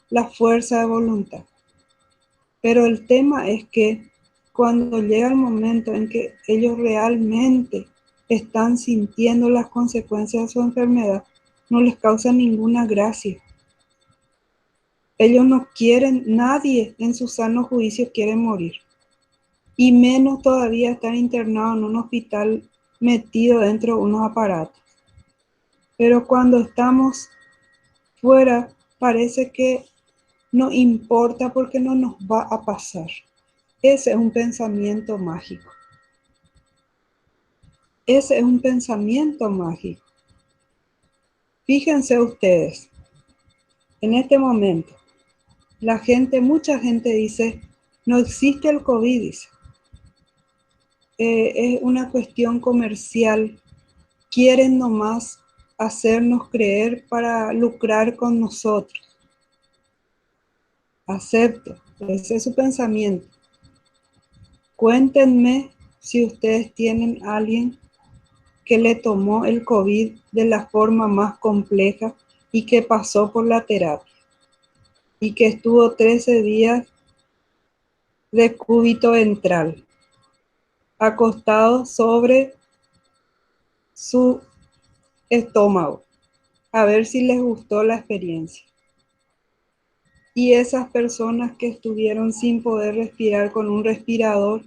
la fuerza de voluntad. Pero el tema es que cuando llega el momento en que ellos realmente están sintiendo las consecuencias de su enfermedad, no les causa ninguna gracia. Ellos no quieren, nadie en su sano juicio quiere morir. Y menos todavía estar internado en un hospital metido dentro de unos aparatos. Pero cuando estamos fuera, parece que no importa porque no nos va a pasar. Ese es un pensamiento mágico. Ese es un pensamiento mágico. Fíjense ustedes, en este momento, mucha gente dice, no existe el COVID, dice. Es una cuestión comercial. Quieren nomás hacernos creer para lucrar con nosotros. Acepto. Ese es su pensamiento. Cuéntenme si ustedes tienen a alguien que le tomó el COVID de la forma más compleja y que pasó por la terapia y que estuvo 13 días de cúbito ventral, acostado sobre su estómago, a ver si les gustó la experiencia. Y esas personas que estuvieron sin poder respirar con un respirador,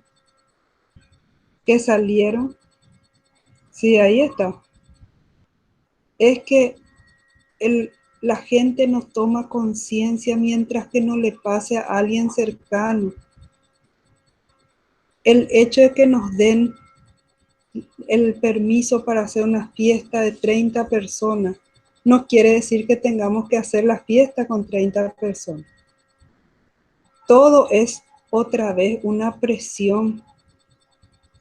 que salieron, sí, ahí está. Es que la gente no toma conciencia mientras que no le pase a alguien cercano. El hecho de que nos den el permiso para hacer una fiesta de 30 personas no quiere decir que tengamos que hacer la fiesta con 30 personas. Todo es otra vez una presión.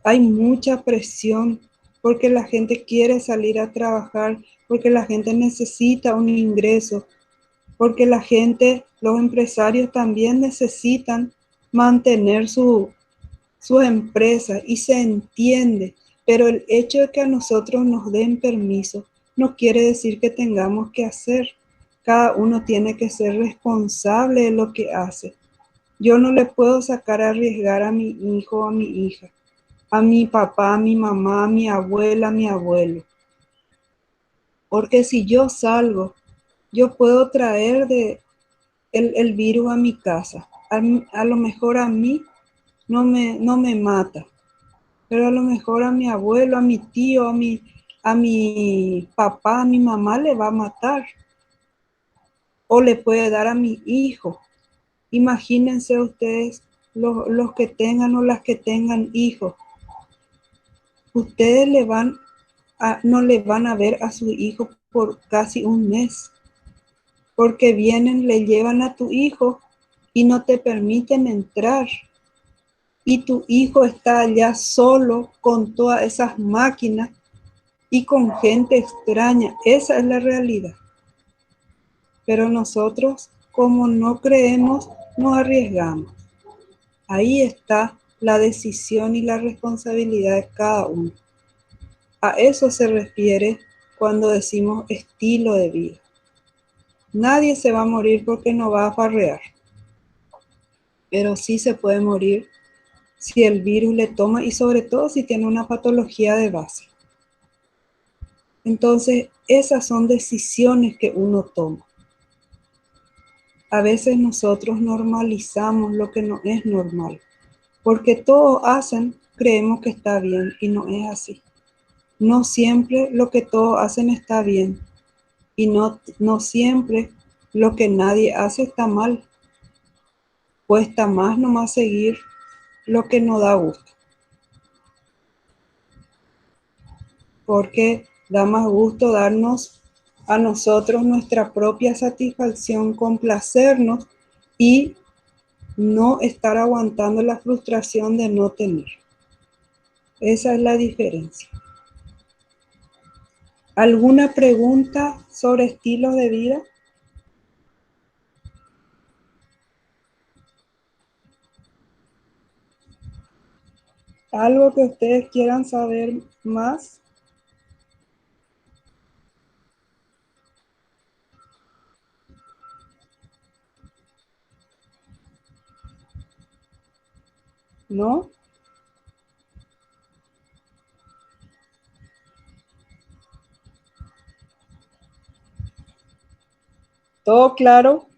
Hay mucha presión porque la gente quiere salir a trabajar, porque la gente necesita un ingreso, porque la gente, los empresarios también necesitan mantener sus empresas y se entiende, pero el hecho de que a nosotros nos den permiso no quiere decir que tengamos que hacer. Cada uno tiene que ser responsable de lo que hace. Yo no le puedo sacar a arriesgar a mi hijo o a mi hija, a mi papá, a mi mamá, a mi abuela, a mi abuelo. Porque si yo salgo, yo puedo traer el virus a mi casa. A lo mejor a mí no me mata, pero a lo mejor a mi abuelo, a mi tío, a mi papá, a mi mamá le va a matar. O le puede dar a mi hijo. Imagínense ustedes los que tengan o las que tengan hijos. Ustedes no le van a ver a su hijo por casi un mes. Porque vienen, le llevan a tu hijo y no te permiten entrar. Y tu hijo está allá solo con todas esas máquinas y con gente extraña. Esa es la realidad. Pero nosotros, como no creemos, nos arriesgamos. Ahí está la decisión y la responsabilidad de cada uno. A eso se refiere cuando decimos estilo de vida. Nadie se va a morir porque no va a farrear. Pero sí se puede morir si el virus le toma y sobre todo si tiene una patología de base. Entonces, esas son decisiones que uno toma. A veces nosotros normalizamos lo que no es normal, porque todos hacen, creemos que está bien y no es así. No siempre lo que todos hacen está bien y no siempre lo que nadie hace está mal. Cuesta más nomás seguir lo que nos da gusto. Porque da más gusto darnos a nosotros nuestra propia satisfacción, complacernos y no estar aguantando la frustración de no tener. Esa es la diferencia. ¿Alguna pregunta sobre estilos de vida? ¿Algo que ustedes quieran saber más? ¿No? ¿Todo claro?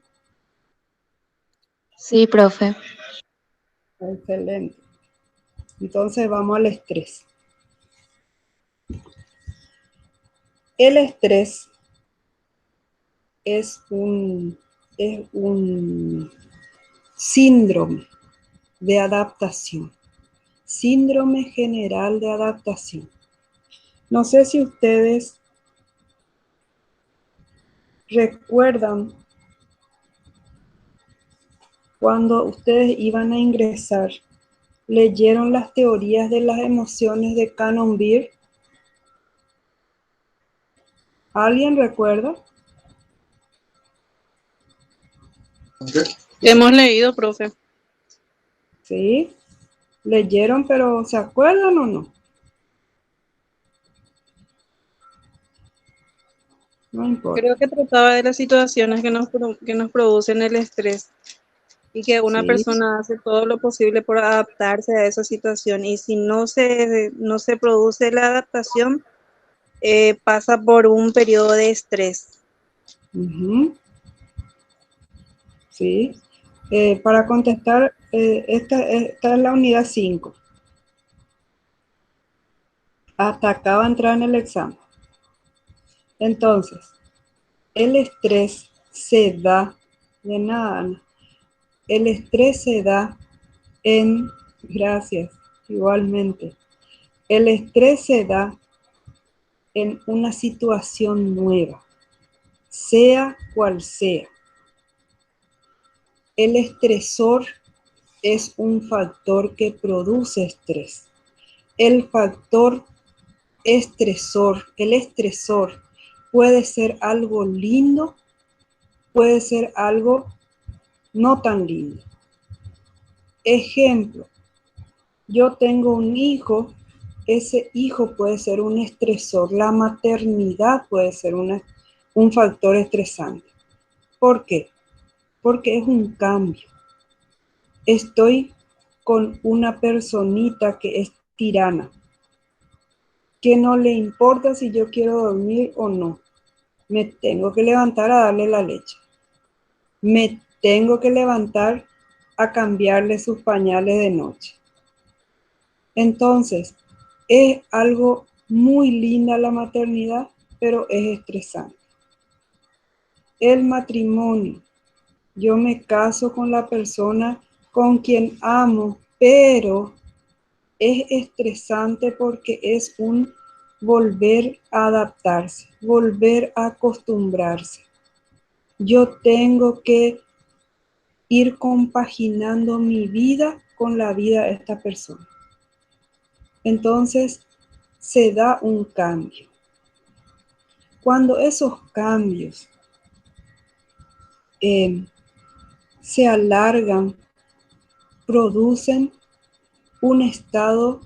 Sí, profe. Excelente. Entonces vamos al estrés. El estrés es un síndrome de adaptación. Síndrome general de adaptación. No sé si ustedes recuerdan cuando ustedes iban a ingresar, leyeron las teorías de las emociones de Canon Beer. ¿Alguien recuerda? Hemos leído, profe. ¿Sí? ¿Leyeron, pero se acuerdan o no? No importa. Creo que trataba de las situaciones que nos producen el estrés y que una Sí, persona hace todo lo posible por adaptarse a esa situación y si no se produce la adaptación, pasa por un periodo de estrés. ujú, sí. Para contestar, esta es la unidad 5. Hasta acá va a entrar en el examen. Entonces, el estrés se da, de nada, Ana. El estrés se da gracias, igualmente. El estrés se da en una situación nueva, sea cual sea. El estresor es un factor que produce estrés. El factor el estresor puede ser algo lindo, puede ser algo no tan lindo. Ejemplo, yo tengo un hijo, ese hijo puede ser un estresor, la maternidad puede ser un factor estresante. ¿Por qué? Porque es un cambio. Estoy con una personita que es tirana, que no le importa si yo quiero dormir o no. Me tengo que levantar a darle la leche. Me tengo que levantar a cambiarle sus pañales de noche. Entonces, es algo muy linda la maternidad, pero es estresante. El matrimonio. Yo me caso con la persona con quien amo, pero es estresante porque es un volver a adaptarse, volver a acostumbrarse. Yo tengo que ir compaginando mi vida con la vida de esta persona. Entonces, se da un cambio. Cuando esos cambios se alargan, producen un estado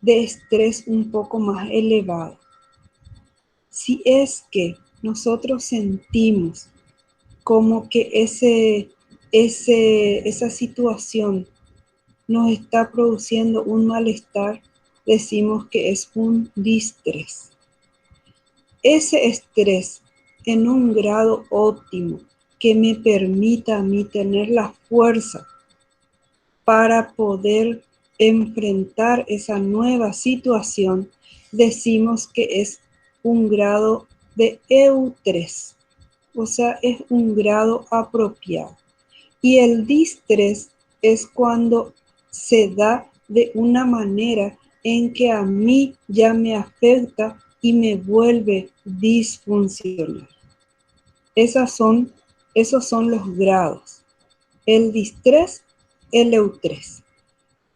de estrés un poco más elevado. Si es que nosotros sentimos como que esa situación nos está produciendo un malestar, decimos que es un distrés. Ese estrés en un grado óptimo que me permita a mí tener la fuerza para poder enfrentar esa nueva situación, decimos que es un grado de eustrés, o sea, es un grado apropiado. Y el distrés es cuando se da de una manera en que a mí ya me afecta y me vuelve disfuncional. Esos son los grados. El distrés, el eustrés.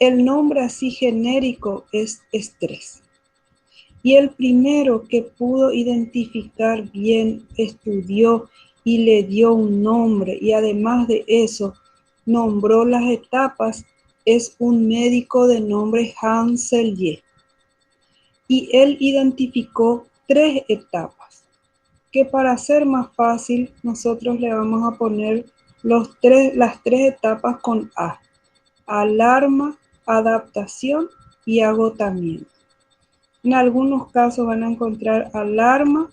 El nombre así genérico es estrés. Y el primero que pudo identificar bien, estudió y le dio un nombre y además de eso nombró las etapas, es un médico de nombre Hans Selye. Y él identificó 3 etapas, que para ser más fácil nosotros le vamos a poner las tres etapas con A: alarma, adaptación y agotamiento. En algunos casos van a encontrar alarma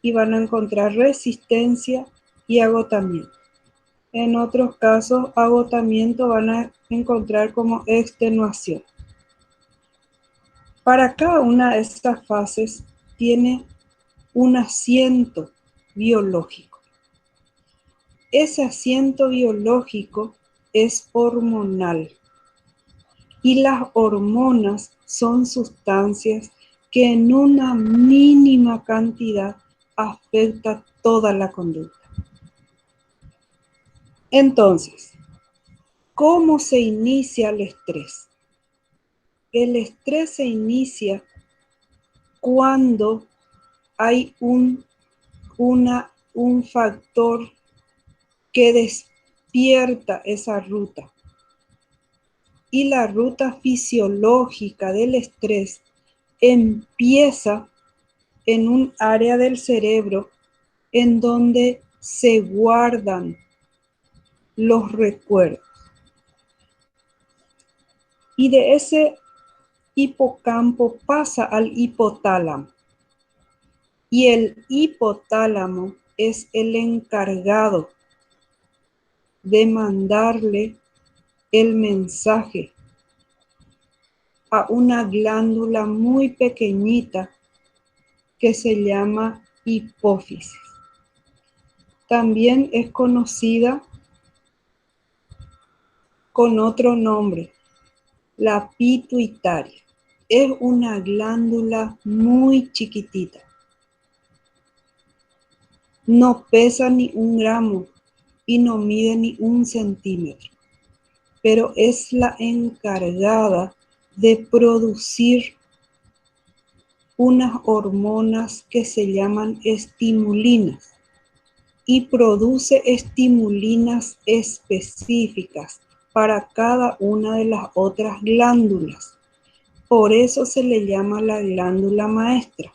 y van a encontrar resistencia y agotamiento. En otros casos, agotamiento van a encontrar como extenuación. Para cada una de estas fases tiene un asiento biológico. Ese asiento biológico es hormonal. Y las hormonas son sustancias que en una mínima cantidad afectan toda la conducta. Entonces, ¿cómo se inicia el estrés? El estrés se inicia cuando hay un factor que despierta esa ruta. Y la ruta fisiológica del estrés empieza en un área del cerebro en donde se guardan los recuerdos. Y de ese hipocampo pasa al hipotálamo. Y el hipotálamo es el encargado de mandarle el mensaje a una glándula muy pequeñita que se llama hipófisis. También es conocida con otro nombre, la pituitaria. Es una glándula muy chiquitita. No pesa ni 1 gramo y no mide ni 1 centímetro, pero es la encargada de producir unas hormonas que se llaman estimulinas y produce estimulinas específicas para cada una de las otras glándulas. Por eso se le llama la glándula maestra,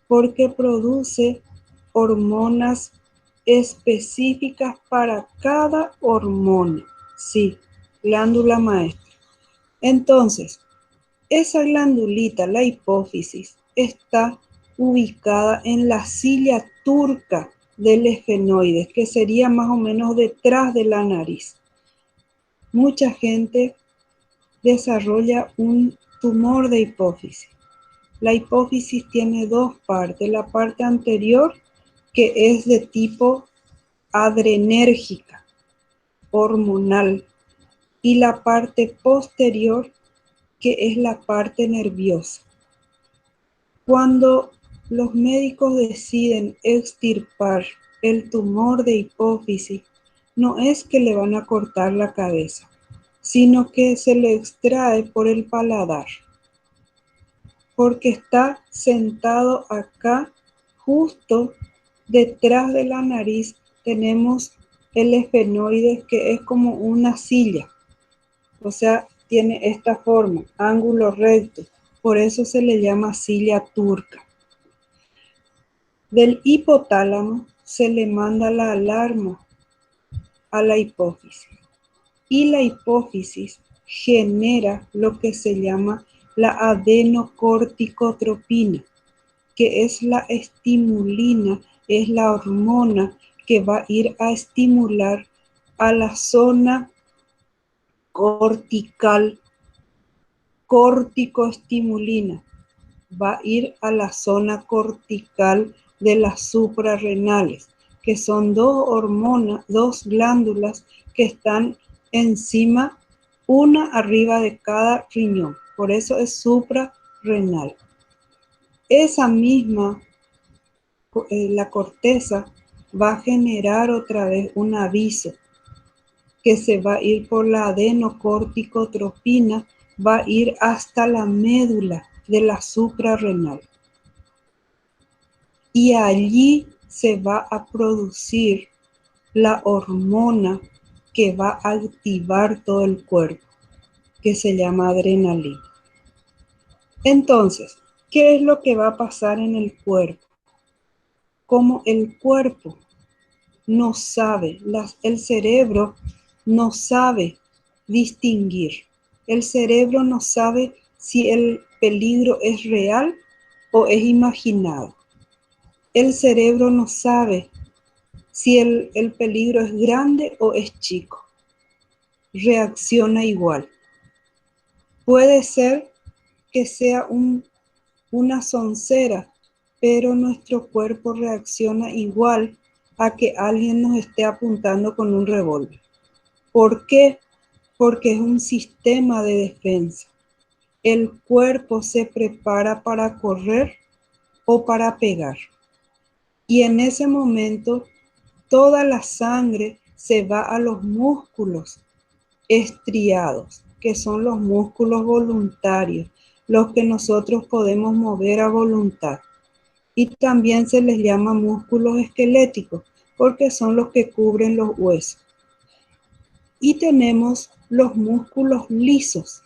porque produce hormonas específicas para cada hormona. Sí, glándula maestra. Entonces, esa glandulita, la hipófisis, está ubicada en la cilla turca del esfenoides, que sería más o menos detrás de la nariz. Mucha gente desarrolla un tumor de hipófisis. La hipófisis tiene 2 partes. La parte anterior, que es de tipo adrenérgica, hormonal, y la parte posterior, que es la parte nerviosa. Cuando los médicos deciden extirpar el tumor de hipófisis, no es que le van a cortar la cabeza, sino que se le extrae por el paladar, porque está sentado acá, justo detrás de la nariz, tenemos el esfenoides, que es como una silla, o sea, tiene esta forma, ángulo recto, por eso se le llama silla turca. Del hipotálamo se le manda la alarma a la hipófisis y la hipófisis genera lo que se llama la adenocorticotropina, que es la estimulina, es la hormona que va a ir a estimular a la zona cortical, corticoestimulina, va a ir a la zona cortical de las suprarrenales, que son 2 hormonas, 2 glándulas que están encima, una arriba de cada riñón, por eso es suprarrenal. Esa misma, la corteza, va a generar otra vez un aviso que se va a ir por la adenocorticotropina, va a ir hasta la médula de la suprarrenal. Y allí se va a producir la hormona que va a activar todo el cuerpo, que se llama adrenalina. Entonces, ¿qué es lo que va a pasar en el cuerpo? Como el cuerpo no sabe, el cerebro no sabe distinguir. El cerebro no sabe si el peligro es real o es imaginado. El cerebro no sabe si el peligro es grande o es chico. Reacciona igual. Puede ser que sea una soncera, pero nuestro cuerpo reacciona igual a que alguien nos esté apuntando con un revólver. ¿Por qué? Porque es un sistema de defensa. El cuerpo se prepara para correr o para pegar. Y en ese momento, toda la sangre se va a los músculos estriados, que son los músculos voluntarios, los que nosotros podemos mover a voluntad. Y también se les llama músculos esqueléticos, porque son los que cubren los huesos. Y tenemos los músculos lisos,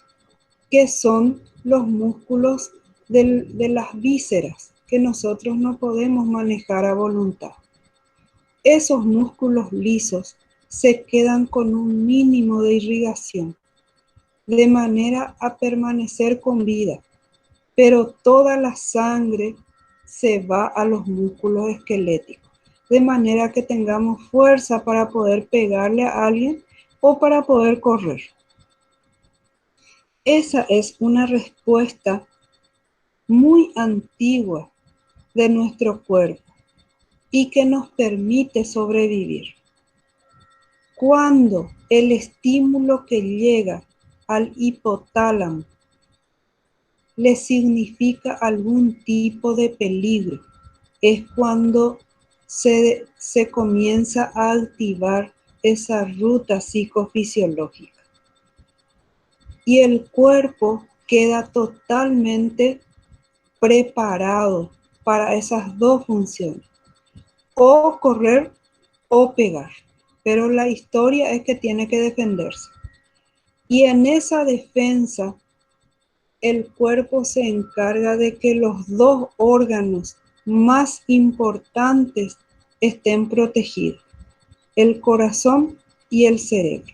que son los músculos de las vísceras, que nosotros no podemos manejar a voluntad. Esos músculos lisos se quedan con un mínimo de irrigación, de manera a permanecer con vida, pero toda la sangre se va a los músculos esqueléticos, de manera que tengamos fuerza para poder pegarle a alguien o para poder correr. Esa es una respuesta muy antigua de nuestro cuerpo y que nos permite sobrevivir. Cuando el estímulo que llega al hipotálamo le significa algún tipo de peligro, es cuando se comienza a activar esa ruta psicofisiológica. Y el cuerpo queda totalmente preparado para esas dos funciones, o correr o pegar. Pero la historia es que tiene que defenderse. Y en esa defensa, el cuerpo se encarga de que los dos órganos más importantes estén protegidos, el corazón y el cerebro.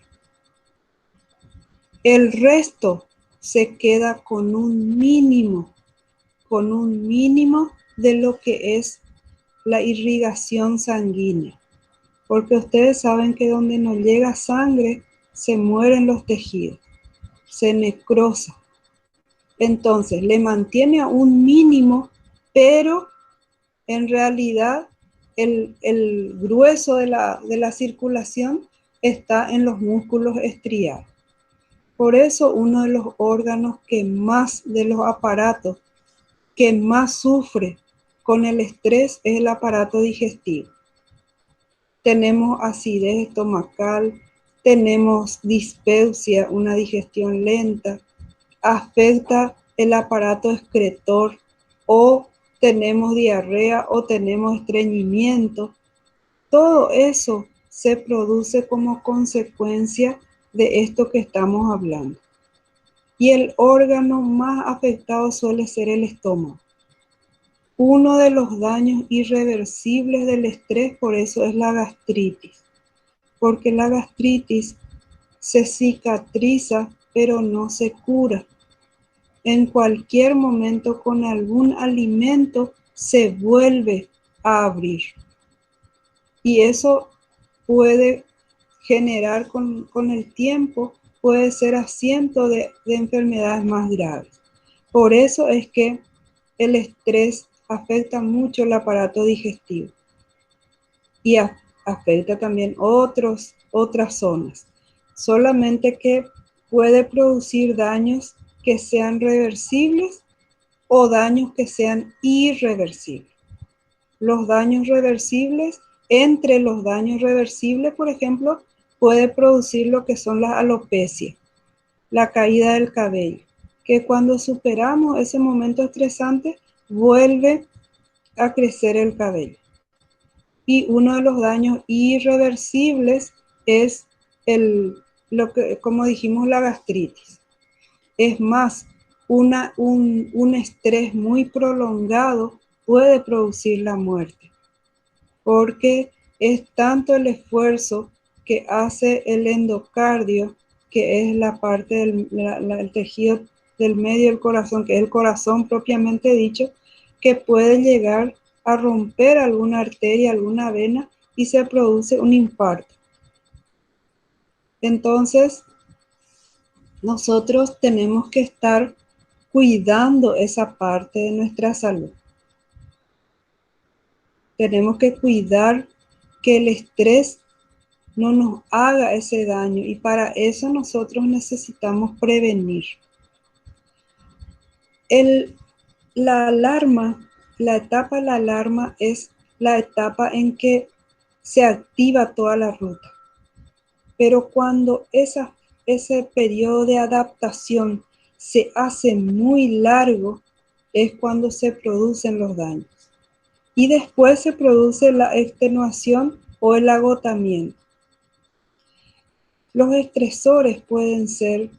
El resto se queda con un mínimo de lo que es la irrigación sanguínea. Porque ustedes saben que donde no llega sangre, se mueren los tejidos, se necrosa. Entonces, le mantiene a un mínimo, pero en realidad el grueso de la circulación está en los músculos estriados. Por eso uno de los órganos que más, de los aparatos que más sufre con el estrés es el aparato digestivo. Tenemos acidez estomacal, tenemos dispepsia, una digestión lenta, afecta el aparato excretor, o tenemos diarrea o tenemos estreñimiento. Todo eso se produce como consecuencia de esto que estamos hablando. Y el órgano más afectado suele ser el estómago. Uno de los daños irreversibles del estrés, por eso, es la gastritis. Porque la gastritis se cicatriza, pero no se cura. En cualquier momento, con algún alimento, se vuelve a abrir. Y eso puede generar con el tiempo, puede ser asiento de enfermedades más graves. Por eso es que el estrés afecta mucho el aparato digestivo y afecta también otras zonas. Solamente que puede producir daños que sean reversibles o daños que sean irreversibles. Los daños reversibles, entre los daños reversibles, por ejemplo, puede producir lo que son las alopecias, la caída del cabello, que cuando superamos ese momento estresante, vuelve a crecer el cabello. Y uno de los daños irreversibles es como dijimos, la gastritis. Es más, un estrés muy prolongado puede producir la muerte, porque es tanto el esfuerzo que hace el endocardio, que es la parte del tejido del medio del corazón, que es el corazón propiamente dicho, que puede llegar a romper alguna arteria, alguna vena, y se produce un infarto. Entonces, nosotros tenemos que estar cuidando esa parte de nuestra salud. Tenemos que cuidar que el estrés no nos haga ese daño, y para eso nosotros necesitamos prevenir. La alarma, la etapa de la alarma es la etapa en que se activa toda la ruta. Pero cuando ese periodo de adaptación se hace muy largo, es cuando se producen los daños. Y después se produce la extenuación, o el agotamiento. Los estresores pueden ser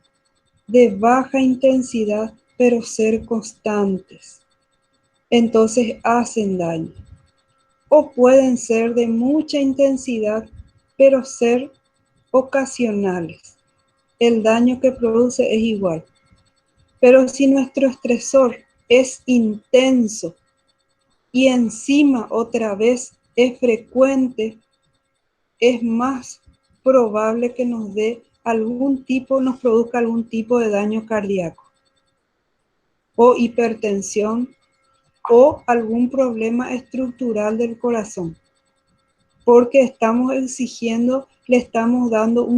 de baja intensidad, pero ser constantes. Entonces hacen daño. O pueden ser de mucha intensidad, pero ser ocasionales. El daño que produce es igual. Pero si nuestro estresor es intenso y encima otra vez es frecuente, es más probable que nos produzca algún tipo de daño cardíaco o hipertensión o algún problema estructural del corazón, porque estamos exigiendo, le estamos dando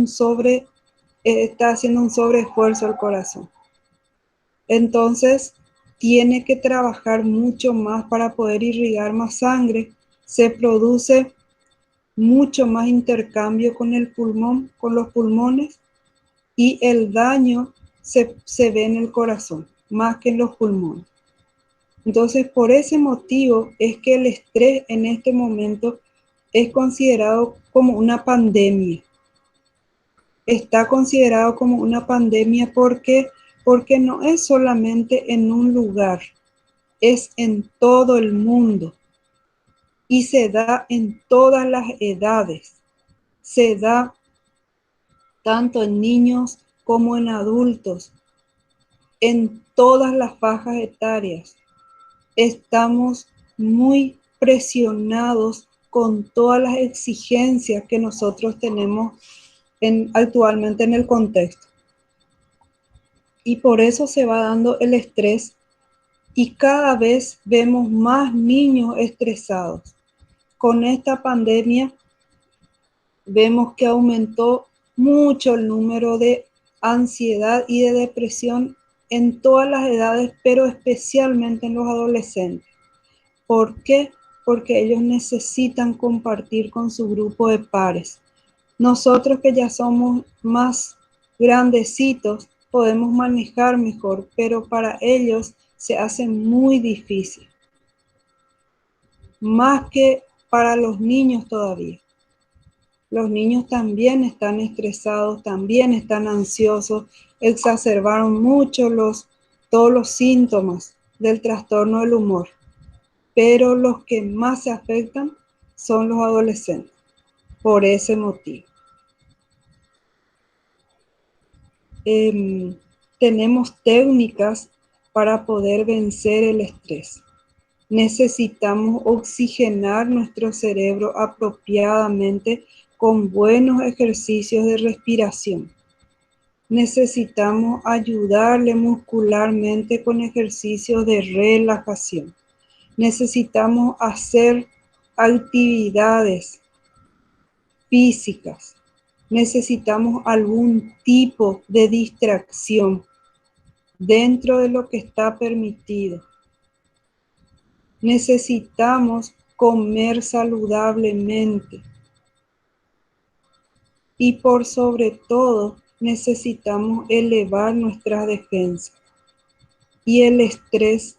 está haciendo un sobreesfuerzo al corazón. Entonces, tiene que trabajar mucho más para poder irrigar más sangre. Se produce mucho más intercambio con el pulmón, con los pulmones, y el daño se ve en el corazón, más que en los pulmones. Entonces, por ese motivo es que el estrés en este momento es considerado como una pandemia. Está considerado como una pandemia porque no es solamente en un lugar, es en todo el mundo y se da en todas las edades. Se da tanto en niños como en adultos, en todas las fajas etarias. Estamos muy presionados con todas las exigencias que nosotros tenemos actualmente en el contexto. Y por eso se va dando el estrés y cada vez vemos más niños estresados. Con esta pandemia vemos que aumentó mucho el número de ansiedad y de depresión en todas las edades, pero especialmente en los adolescentes. ¿Por qué? Porque ellos necesitan compartir con su grupo de pares. Nosotros que ya somos más grandecitos podemos manejar mejor, pero para ellos se hace muy difícil. Más que para los niños todavía. Los niños también están estresados, también están ansiosos, exacerbaron mucho todos los síntomas del trastorno del humor. Pero los que más se afectan son los adolescentes, por ese motivo. Tenemos técnicas para poder vencer el estrés. Necesitamos oxigenar nuestro cerebro apropiadamente con buenos ejercicios de respiración. Necesitamos ayudarle muscularmente con ejercicios de relajación. Necesitamos hacer actividades físicas. Necesitamos algún tipo de distracción dentro de lo que está permitido. Necesitamos comer saludablemente. Y por sobre todo, necesitamos elevar nuestras defensas. Y el estrés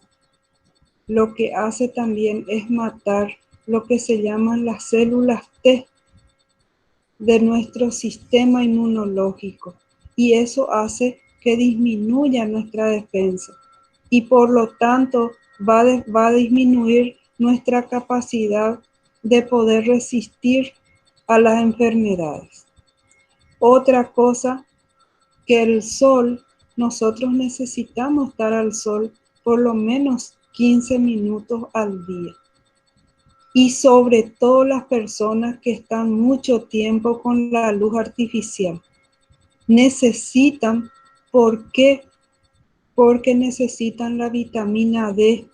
lo que hace también es matar lo que se llaman las células T de nuestro sistema inmunológico. Y eso hace que disminuya nuestra defensa. Y por lo tanto va a disminuir nuestra capacidad de poder resistir a las enfermedades. Otra cosa, que el sol, nosotros necesitamos estar al sol por lo menos 15 minutos al día. Y sobre todo las personas que están mucho tiempo con la luz artificial. Necesitan, ¿por qué? Porque necesitan la vitamina D.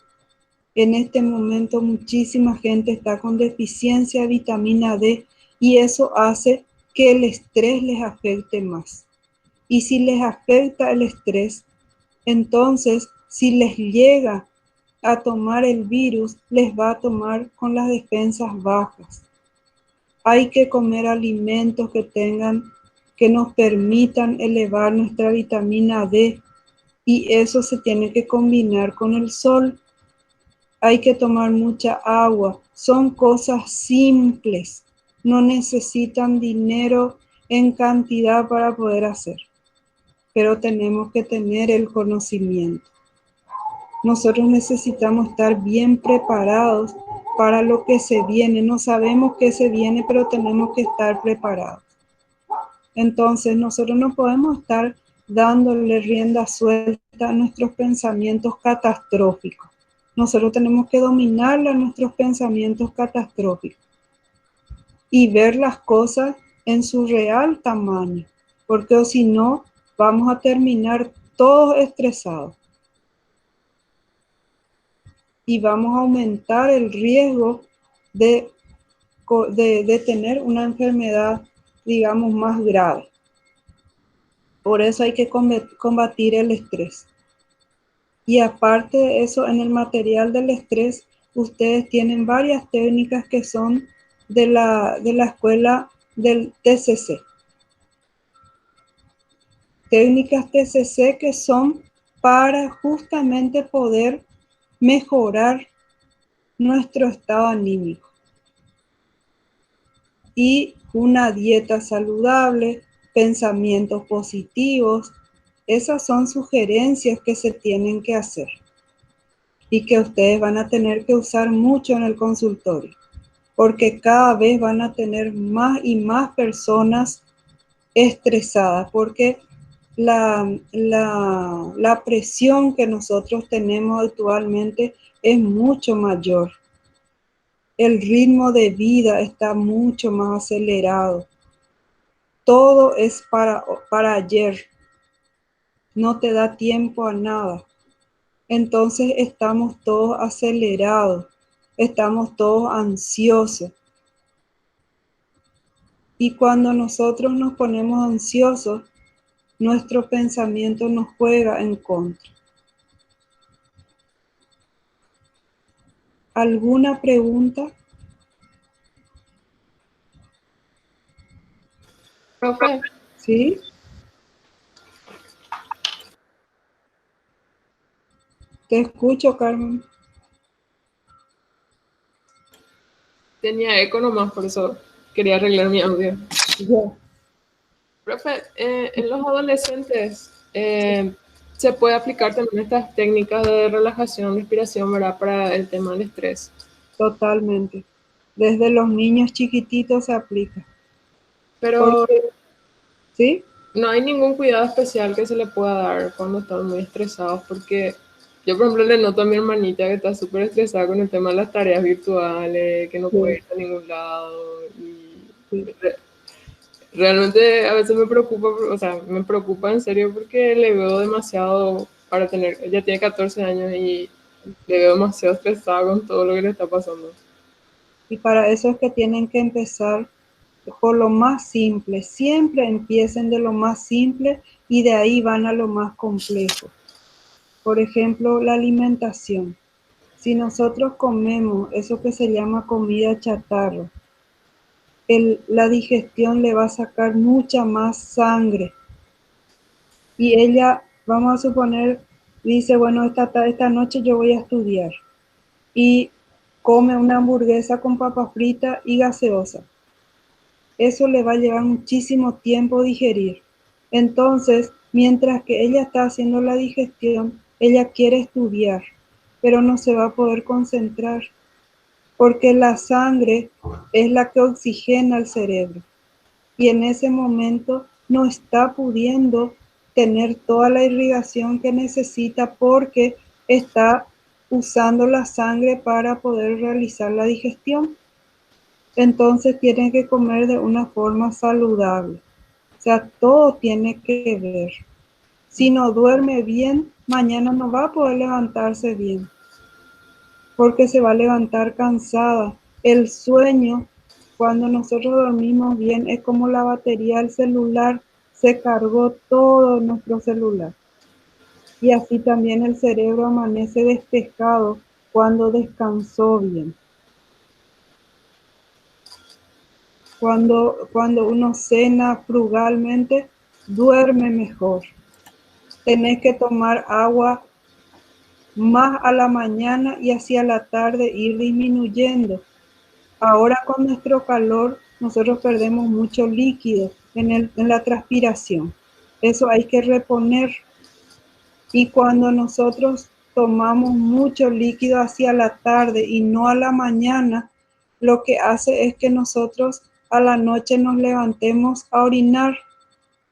En este momento muchísima gente está con deficiencia de vitamina D y eso hace que el estrés les afecte más. Y si les afecta el estrés, entonces si les llega a tomar el virus, les va a tomar con las defensas bajas. Hay que comer alimentos que nos permitan elevar nuestra vitamina D y eso se tiene que combinar con el sol. Hay que tomar mucha agua. Son cosas simples, no necesitan dinero en cantidad para poder hacer, pero tenemos que tener el conocimiento. Nosotros necesitamos estar bien preparados para lo que se viene. No sabemos qué se viene, pero tenemos que estar preparados. Entonces, nosotros no podemos estar dándole rienda suelta a nuestros pensamientos catastróficos. Nosotros tenemos que dominar a nuestros pensamientos catastróficos y ver las cosas en su real tamaño, porque o si no, vamos a terminar todos estresados y vamos a aumentar el riesgo de tener una enfermedad, digamos, más grave. Por eso hay que combatir el estrés. Y aparte de eso, en el material del estrés, ustedes tienen varias técnicas que son de la escuela del TCC. Técnicas TCC que son para justamente poder mejorar nuestro estado anímico. Y una dieta saludable, pensamientos positivos, esas son sugerencias que se tienen que hacer y que ustedes van a tener que usar mucho en el consultorio, porque cada vez van a tener más y más personas estresadas, porque la presión que nosotros tenemos actualmente es mucho mayor. El ritmo de vida está mucho más acelerado. Todo es para ayer. No te da tiempo a nada. Entonces estamos todos acelerados, estamos todos ansiosos. Y cuando nosotros nos ponemos ansiosos, nuestro pensamiento nos juega en contra. ¿Alguna pregunta? Profe, ¿Sí? Te escucho, Carmen. tenía eco nomás, por eso quería arreglar mi audio. Ya. Profe, en los adolescentes se puede aplicar también estas técnicas de relajación, respiración, ¿verdad? Para el tema del estrés. Totalmente. Desde los niños chiquititos se aplica. Pero ¿Sí? no hay ningún cuidado especial que se le pueda dar cuando están muy estresados, porque yo, por ejemplo, le noto a mi hermanita que está súper estresada con el tema de las tareas virtuales, que no puede ir a ningún lado. Y Sí. realmente a veces me preocupa, o sea, me preocupa en serio porque le veo demasiado para tener, ella tiene 14 años y le veo demasiado estresada con todo lo que le está pasando. Y para eso es que tienen que empezar por lo más simple. Siempre empiecen de lo más simple y de ahí van a lo más complejo. Por ejemplo, la alimentación. Si nosotros comemos eso que se llama comida chatarra, la digestión le va a sacar mucha más sangre. Y ella, vamos a suponer, dice, bueno, esta noche yo voy a estudiar. Y come una hamburguesa con papa frita y gaseosa. Eso le va a llevar muchísimo tiempo digerir. Entonces, mientras que ella está haciendo la digestión, ella quiere estudiar, pero no se va a poder concentrar, porque la sangre es la que oxigena el cerebro. Y en ese momento no está pudiendo tener toda la irrigación que necesita porque está usando la sangre para poder realizar la digestión. Entonces tienen que comer de una forma saludable. O sea, todo tiene que ver. Si no duerme bien, mañana no va a poder levantarse bien, porque se va a levantar cansada. El sueño, cuando nosotros dormimos bien, es como la batería del celular, se cargó todo nuestro celular. Y así también el cerebro amanece despejado cuando descansó bien. Cuando uno cena frugalmente, duerme mejor. Tenés que tomar agua más a la mañana y hacia la tarde ir disminuyendo. Ahora con nuestro calor nosotros perdemos mucho líquido en la transpiración. Eso hay que reponer. Y cuando nosotros tomamos mucho líquido hacia la tarde y no a la mañana, lo que hace es que nosotros a la noche nos levantemos a orinar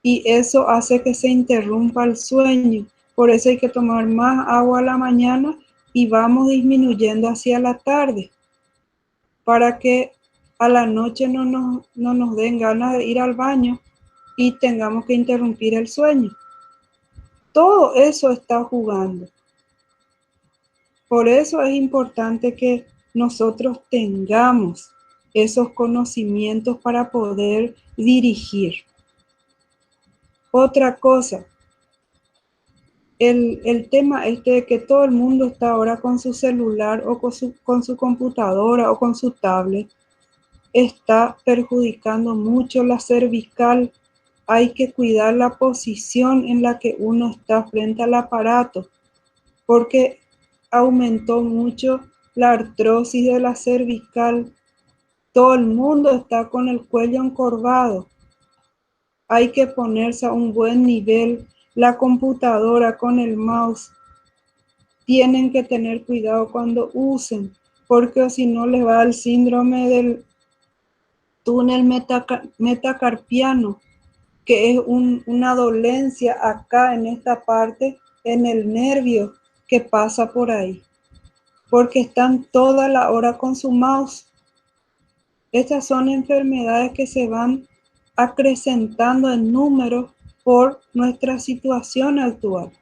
y eso hace que se interrumpa el sueño. Por eso hay que tomar más agua a la mañana y vamos disminuyendo hacia la tarde para que a la noche no nos den ganas de ir al baño y tengamos que interrumpir el sueño. Todo eso está jugando. Por eso es importante que nosotros tengamos esos conocimientos para poder dirigir. Otra cosa, el tema de que todo el mundo está ahora con su celular o con su computadora o con su tablet, está perjudicando mucho la cervical. Hay que cuidar la posición en la que uno está frente al aparato, porque aumentó mucho la artrosis de la cervical. Todo el mundo está con el cuello encorvado. Hay que ponerse a un buen nivel. La computadora con el mouse. Tienen que tener cuidado cuando usen, porque si no les va el síndrome del túnel metacarpiano, que es una dolencia acá en esta parte, en el nervio que pasa por ahí, porque están toda la hora con su mouse. Estas son enfermedades que se van acrecentando en número por nuestra situación actual.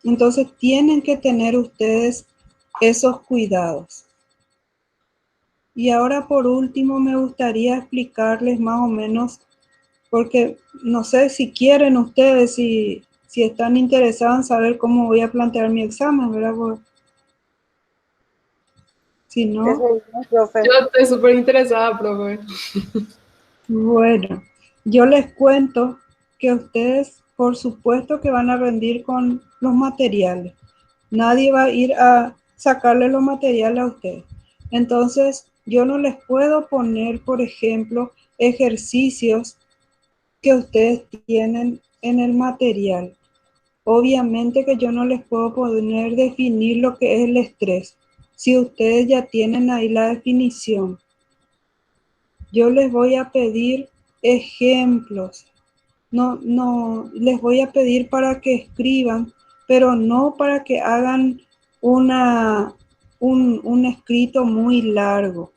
Entonces tienen que tener ustedes esos cuidados. Y ahora por último me gustaría explicarles más o menos, porque no sé si quieren ustedes, si están interesados en saber cómo voy a plantear mi examen, ¿verdad? Si no, Yo estoy súper interesada, profe. bueno, yo les cuento que ustedes, por supuesto que van a rendir con los materiales. Nadie va a ir a sacarle los materiales a ustedes. Entonces, yo no les puedo poner, por ejemplo, ejercicios que ustedes tienen en el material. Obviamente que yo no les puedo poner definir lo que es el estrés. Si ustedes ya tienen ahí la definición, yo les voy a pedir ejemplos. No, les voy a pedir para que escriban, pero no para que hagan un escrito muy largo,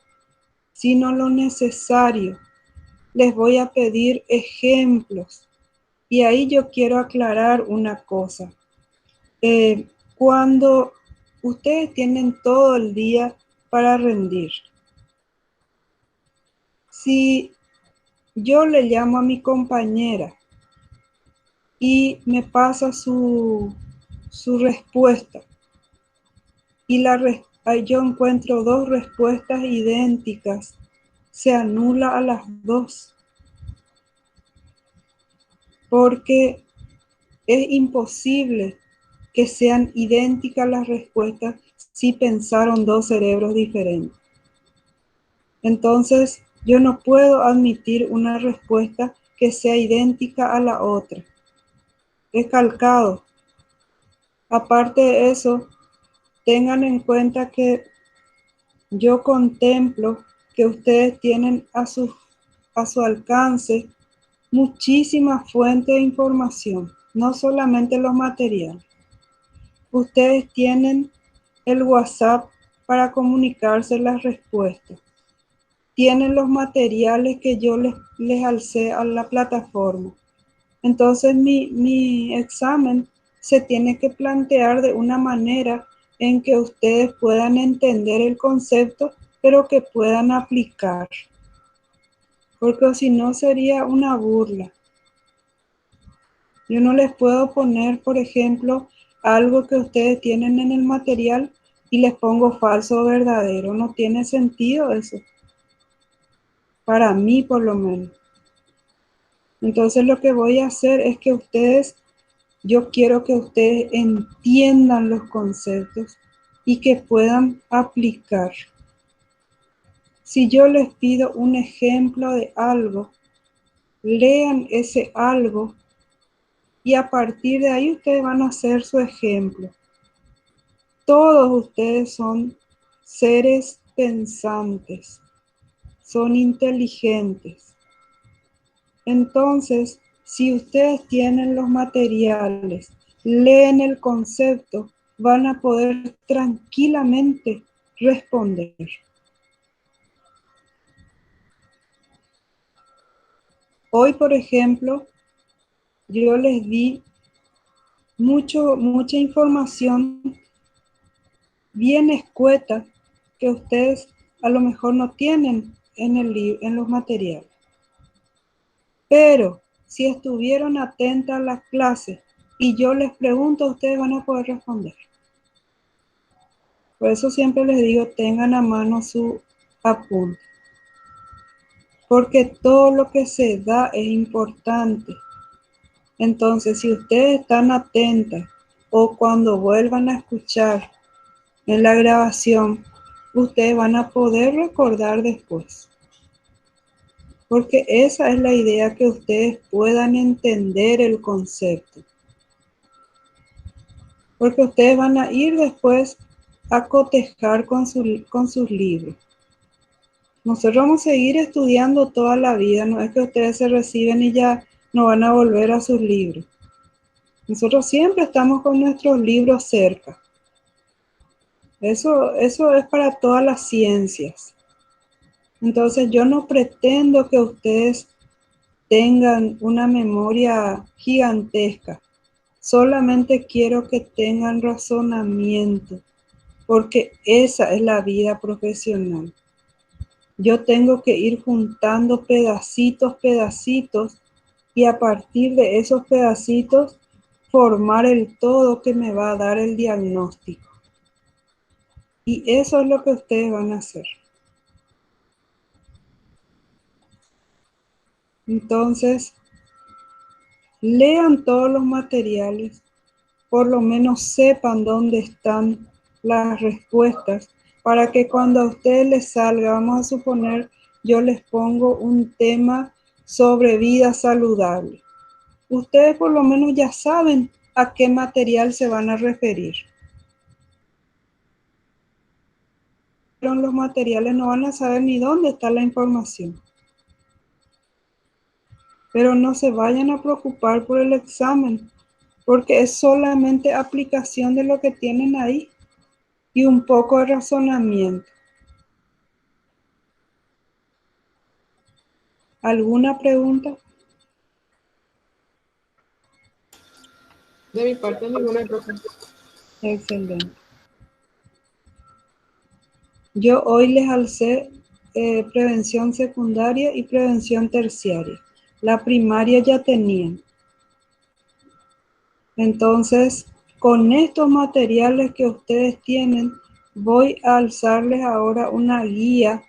sino lo necesario. Les voy a pedir ejemplos. Y ahí yo quiero aclarar una cosa. Cuando ustedes tienen todo el día para rendir, si yo le llamo a mi compañera y me pasa su respuesta y yo encuentro dos respuestas idénticas, se anula a las dos, porque es imposible que sean idénticas las respuestas si pensaron dos cerebros diferentes. Entonces, yo no puedo admitir una respuesta que sea idéntica a la otra. Es calcado. Aparte de eso, tengan en cuenta que yo contemplo que ustedes tienen a su alcance muchísimas fuentes de información, no solamente los materiales. Ustedes tienen el WhatsApp para comunicarse las respuestas. Tienen los materiales que yo les alcé a la plataforma. Entonces mi examen se tiene que plantear de una manera en que ustedes puedan entender el concepto, pero que puedan aplicar. Porque si no sería una burla. Yo no les puedo poner, por ejemplo, algo que ustedes tienen en el material y les pongo falso o verdadero. No tiene sentido eso. Para mí, por lo menos. Entonces, lo que voy a hacer es que yo quiero que ustedes entiendan los conceptos y que puedan aplicar. Si yo les pido un ejemplo de algo, lean ese algo y a partir de ahí ustedes van a hacer su ejemplo. Todos ustedes son seres pensantes, son inteligentes. Entonces, si ustedes tienen los materiales, leen el concepto, van a poder tranquilamente responder. Hoy, por ejemplo, yo les di mucha información bien escueta que ustedes a lo mejor no tienen en los materiales. Pero si estuvieron atentas a la clase y yo les pregunto, ustedes van a poder responder. Por eso siempre les digo, tengan a mano su apunte. Porque todo lo que se da es importante. Entonces, si ustedes están atentas o cuando vuelvan a escuchar en la grabación, ustedes van a poder recordar después. Porque esa es la idea, que ustedes puedan entender el concepto. Porque ustedes van a ir después a cotejar con sus libros. Nosotros vamos a seguir estudiando toda la vida, no es que ustedes se reciben y ya no van a volver a sus libros. Nosotros siempre estamos con nuestros libros cerca. Eso es para todas las ciencias. Entonces yo no pretendo que ustedes tengan una memoria gigantesca. Solamente quiero que tengan razonamiento, porque esa es la vida profesional. Yo tengo que ir juntando pedacitos, y a partir de esos pedacitos formar el todo que me va a dar el diagnóstico. Y eso es lo que ustedes van a hacer. Entonces, lean todos los materiales, por lo menos sepan dónde están las respuestas, para que cuando a ustedes les salga, vamos a suponer, yo les pongo un tema sobre vida saludable. Ustedes por lo menos ya saben a qué material se van a referir. Pero los materiales no van a saber ni dónde está la información. Pero no se vayan a preocupar por el examen, porque es solamente aplicación de lo que tienen ahí y un poco de razonamiento. ¿Alguna pregunta? De mi parte, ninguna, profe. Excelente. Yo hoy les alcé prevención secundaria y prevención terciaria. La primaria ya tenían. Entonces, con estos materiales que ustedes tienen, voy a alzarles ahora una guía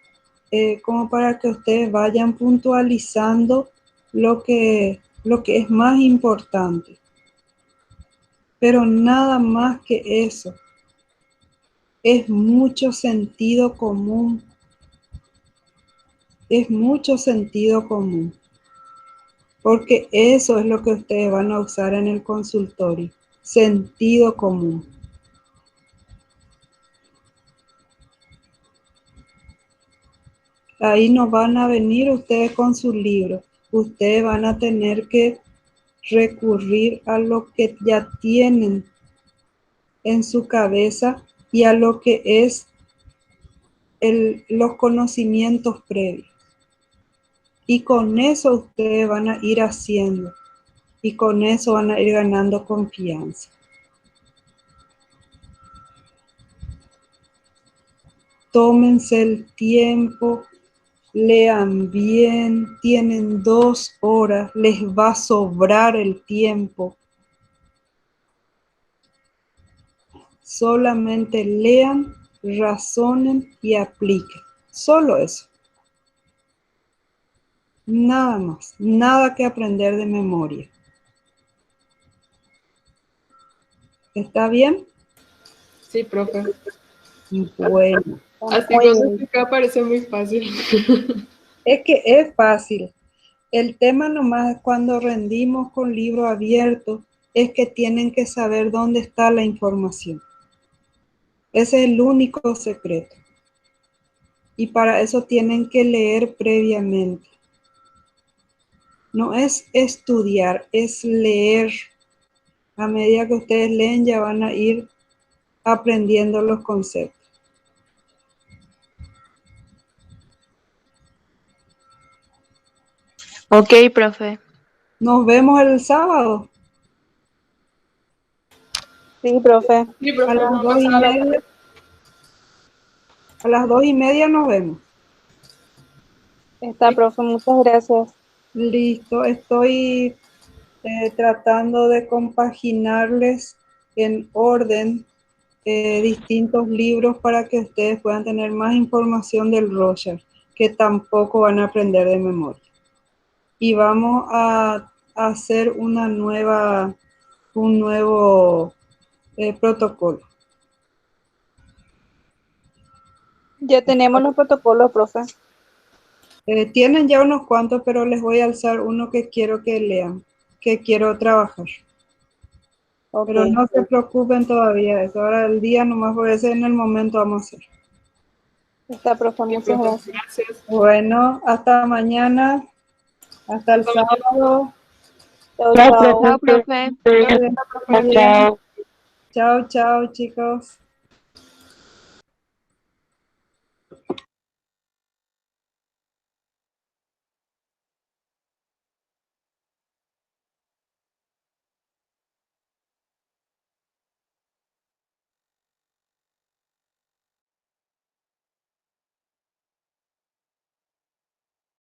como para que ustedes vayan puntualizando lo que es más importante. Pero nada más que eso. Es mucho sentido común. Es mucho sentido común. Porque eso es lo que ustedes van a usar en el consultorio. Sentido común. Ahí no van a venir ustedes con sus libros. Ustedes van a tener que recurrir a lo que ya tienen en su cabeza y a lo que es los conocimientos previos. Y con eso ustedes van a ir haciendo. Y con eso van a ir ganando confianza. Tómense el tiempo, lean bien, tienen 2 horas, les va a sobrar el tiempo. Solamente lean, razonen y apliquen. Solo eso. Nada más, nada que aprender de memoria. ¿Está bien? Sí, profe. Bueno, Así Muy cuando bien. explica parece muy fácil. Es que es fácil. El tema nomás cuando rendimos con libro abierto es que tienen que saber dónde está la información. Ese es el único secreto. Y para eso tienen que leer previamente. No es estudiar, es leer. A medida que ustedes leen ya van a ir aprendiendo los conceptos. Ok, profe. Nos vemos el sábado Sí, profe. Sí, a profe, las vamos a 2:30. A las 2:30 nos vemos. Está, profe, muchas gracias. Listo, estoy tratando de compaginarles en orden distintos libros para que ustedes puedan tener más información del Roger, que tampoco van a aprender de memoria. Y vamos a hacer un nuevo protocolo. Ya tenemos los protocolos, profe. Tienen ya unos cuantos, pero les voy a alzar uno que quiero que lean, que quiero trabajar. Ok. Pero no se preocupen todavía, eso ahora el día nomás por ese en el momento vamos a hacer. Está, profe, Sí, muchas profe, gracias. gracias. Bueno, hasta mañana, hasta el Hasta mañana. sábado. Chao, Chao, chao. Chao, profe. profe. Que estén muy bien. Chao. Chao, chao, chicos.